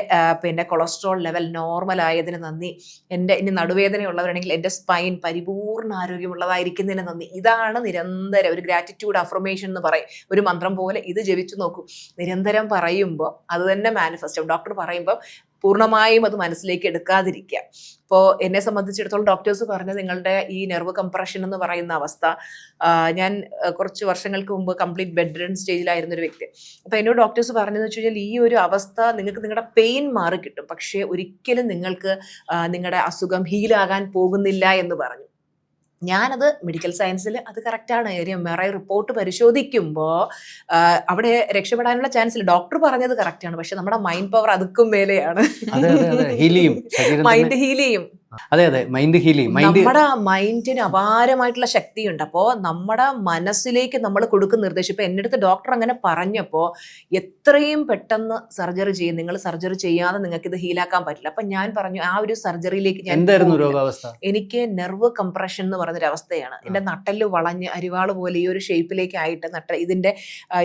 പിന്നെ കൊളസ്ട്രോൾ ലെവൽ നോർമലായതിന് നന്ദി, എൻ്റെ ഇനി നടുവേദനയുള്ളവരാണെങ്കിൽ എൻ്റെ സ്പൈൻ പരിപൂർണ്ണ ആരോഗ്യമുള്ളതായിരിക്കുന്നതിന് നന്ദി. ഇതാണ് നിരന്തരം ഒരു ഗ്രാറ്റിറ്റ്യൂഡ് അഫർമേഷൻ എന്ന് പറയും, ഒരു മന്ത്രം പോലെ. ഇത് ജപിച്ചു നോക്കൂ. നിരന്തരം പറയുമ്പോൾ അത് തന്നെ മാനിഫെസ്റ്റ് ആവും. ഡോക്ടർ പറയുമ്പോൾ പൂർണ്ണമായും അത് മനസ്സിലേക്ക് എടുക്കാതിരിക്കുക. ഇപ്പോൾ എന്നെ സംബന്ധിച്ചിടത്തോളം ഡോക്ടേഴ്സ് പറഞ്ഞത് നിങ്ങളുടെ ഈ നെർവ് കംപ്രഷൻ എന്ന് പറയുന്ന അവസ്ഥ, ഞാൻ കുറച്ച് വർഷങ്ങൾക്ക് മുമ്പ് കംപ്ലീറ്റ് ബെഡ് റിഡൻ സ്റ്റേജിലായിരുന്ന ഒരു വ്യക്തി. അപ്പോൾ എന്നോട് ഡോക്ടേഴ്സ് പറഞ്ഞതെന്ന് വെച്ച് കഴിഞ്ഞാൽ ഈ ഒരു അവസ്ഥ നിങ്ങൾക്ക് നിങ്ങളുടെ പെയിൻ മാറി കിട്ടും, പക്ഷേ ഒരിക്കലും നിങ്ങൾക്ക് നിങ്ങളുടെ അസുഖം ഹീലാകാൻ പോകുന്നില്ല എന്ന് പറഞ്ഞു. ഞാനത് മെഡിക്കൽ സയൻസിൽ അത് കറക്റ്റാണ്. MRI റിപ്പോർട്ട് പരിശോധിക്കുമ്പോൾ അവിടെ രക്ഷപ്പെടാനുള്ള ചാൻസ് ഇല്ല. ഡോക്ടർ പറഞ്ഞത് കറക്റ്റാണ്, പക്ഷെ നമ്മുടെ മൈൻഡ് പവർ അതുക്കും മേലെയാണ്. മൈൻഡ് ഹീൽ ചെയ്യും. അതെ അതെ, മൈൻഡ് ഹീലിംഗ്. നമ്മുടെ മൈൻഡിന് അപാരമായിട്ടുള്ള ശക്തിയുണ്ട്. അപ്പോൾ നമ്മുടെ മനസ്സിലേക്ക് നമ്മൾ കൊടുക്കുന്ന നിർദ്ദേശം, ഇപ്പൊ എൻ്റെ അടുത്ത് ഡോക്ടർ അങ്ങനെ പറഞ്ഞപ്പോൾ എത്രയും പെട്ടെന്ന് സർജറി ചെയ്യും, നിങ്ങൾ സർജറി ചെയ്യാതെ നിങ്ങൾക്ക് ഇത് ഹീലാക്കാൻ പറ്റില്ല. അപ്പൊ ഞാൻ പറഞ്ഞു ആ ഒരു സർജറിയിലേക്ക് ഞാൻ എന്തായിരുന്നു രോഗാവസ്ഥ? എനിക്ക് നെർവ് കംപ്രഷൻ എന്ന് പറഞ്ഞൊരു അവസ്ഥയാണ്. എൻ്റെ നട്ടല് വളഞ്ഞ് അരിവാള് പോലെ ഈ ഒരു ഷേപ്പിലേക്ക് ആയിട്ട്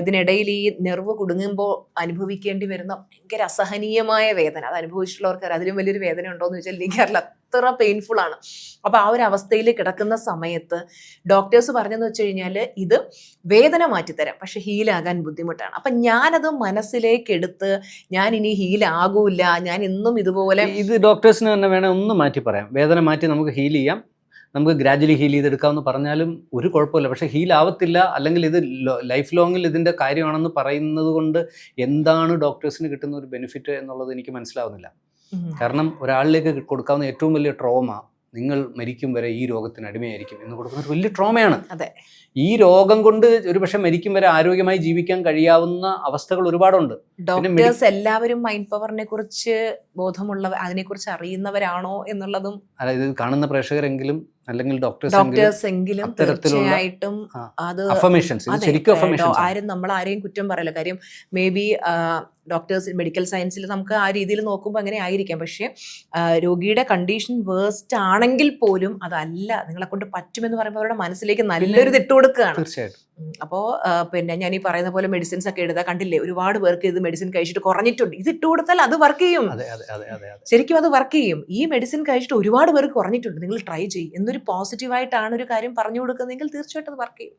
ഇതിനിടയിൽ ഈ നെർവ് കുടുങ്ങുമ്പോൾ അനുഭവിക്കേണ്ടി വരുന്ന ഭയങ്കര അസഹനീയമായ വേദന, അത് അനുഭവിച്ചിട്ടുള്ളവർക്ക് അതിലും വലിയൊരു വേദന ഉണ്ടോ എന്ന് ചോദിച്ചാൽ എനിക്കറിയില്ല, അത്ര പെയിൻഫുൾ ആണ്. അപ്പൊ ആ ഒരു അവസ്ഥയിൽ കിടക്കുന്ന സമയത്ത് ഡോക്ടേഴ്സ് പറഞ്ഞെന്ന് വെച്ച് കഴിഞ്ഞാൽ ഇത് വേദന മാറ്റിത്തരാം, പക്ഷെ ഹീലാകാൻ ബുദ്ധിമുട്ടാണ്. അപ്പൊ ഞാനത് മനസ്സിലേക്ക് എടുത്ത് ഞാൻ ഇനി ഹീലാകൂല, ഞാൻ ഇന്നും ഇതുപോലെ. ഇത് ഡോക്ടേഴ്സിന് തന്നെ വേണേ ഒന്ന് മാറ്റി പറയാം, വേദന മാറ്റി നമുക്ക് ഹീൽ ചെയ്യാം, നമുക്ക് ഗ്രാജുവലി ഹീൽ ചെയ്തെടുക്കാമെന്ന് പറഞ്ഞാലും ഒരു കുഴപ്പമില്ല. പക്ഷെ ഹീൽ ആവത്തില്ല, അല്ലെങ്കിൽ ഇത് ലൈഫ് ലോങ്ങിൽ ഇതിൻ്റെ കാര്യമാണെന്ന് പറയുന്നത് കൊണ്ട് എന്താണ് ഡോക്ടേഴ്സിന് കിട്ടുന്ന ഒരു ബെനിഫിറ്റ് എന്നുള്ളത് എനിക്ക് മനസ്സിലാവുന്നില്ല. കാരണം ഒരാളിലേക്ക് കൊടുക്കാവുന്ന ഏറ്റവും വലിയ ട്രോമ, നിങ്ങൾ മരിക്കും വരെ ഈ രോഗത്തിന് അടിമയായിരിക്കും എന്ന് കൊടുക്കുന്ന ഒരു വലിയ ട്രോമയാണ്. അതെ, ഈ രോഗം കൊണ്ട് ഒരുപക്ഷെ മരിക്കും വരെ ആരോഗ്യമായി ജീവിക്കാൻ കഴിയാവുന്ന അവസ്ഥകൾ ഒരുപാടുണ്ട്. ഡോക്ടേഴ്സ് എല്ലാവരും മൈൻഡ് പവറിനെ കുറിച്ച് ബോധമുള്ളവർ, അതിനെക്കുറിച്ച് അറിയുന്നവരാണോ എന്നുള്ളതും, അതായത് കാണുന്ന പ്രേക്ഷകരെങ്കിലും അല്ലെങ്കിൽ ഡോക്ടേഴ്സ് എങ്കിലും തീർച്ചയായിട്ടും അത് ആരും നമ്മൾ ആരെയും കുറ്റം പറയില്ല. കാര്യം മേ ബി ഡോക്ടേഴ്സ് മെഡിക്കൽ സയൻസിൽ നമുക്ക് ആ രീതിയിൽ നോക്കുമ്പോൾ അങ്ങനെ ആയിരിക്കാം. പക്ഷെ രോഗിയുടെ കണ്ടീഷൻ വേഴ്സ്റ്റ് ആണെങ്കിൽ പോലും അതല്ല, നിങ്ങളെ കൊണ്ട് പറ്റുമെന്ന് പറയുമ്പോൾ അവരുടെ മനസ്സിലേക്ക് നല്ലൊരു ഇട്ട് കൊടുക്കുകയാണ്. തീർച്ചയായിട്ടും. അപ്പോൾ പിന്നെ ഞാൻ ഈ പറയുന്ന പോലെ മെഡിസിൻസ് ഒക്കെ എഴുതാൻ കണ്ടില്ലേ, ഒരുപാട് പേർക്ക് ഇത് മെഡിസിൻ കഴിച്ചിട്ട് കുറഞ്ഞിട്ടുണ്ട്. ഇത് ഇട്ട് കൊടുത്താൽ അത് വർക്ക് ചെയ്യും, ശരിക്കും അത് വർക്ക് ചെയ്യും. ഈ മെഡിസിൻ കഴിച്ചിട്ട് ഒരുപാട് പേർക്ക് കുറഞ്ഞിട്ടുണ്ട്, നിങ്ങൾ ട്രൈ ചെയ്യും എന്നൊരു പോസിറ്റീവായിട്ടാണ് ഒരു കാര്യം പറഞ്ഞു കൊടുക്കുന്നതെങ്കിൽ തീർച്ചയായിട്ടും അത് വർക്ക് ചെയ്യും.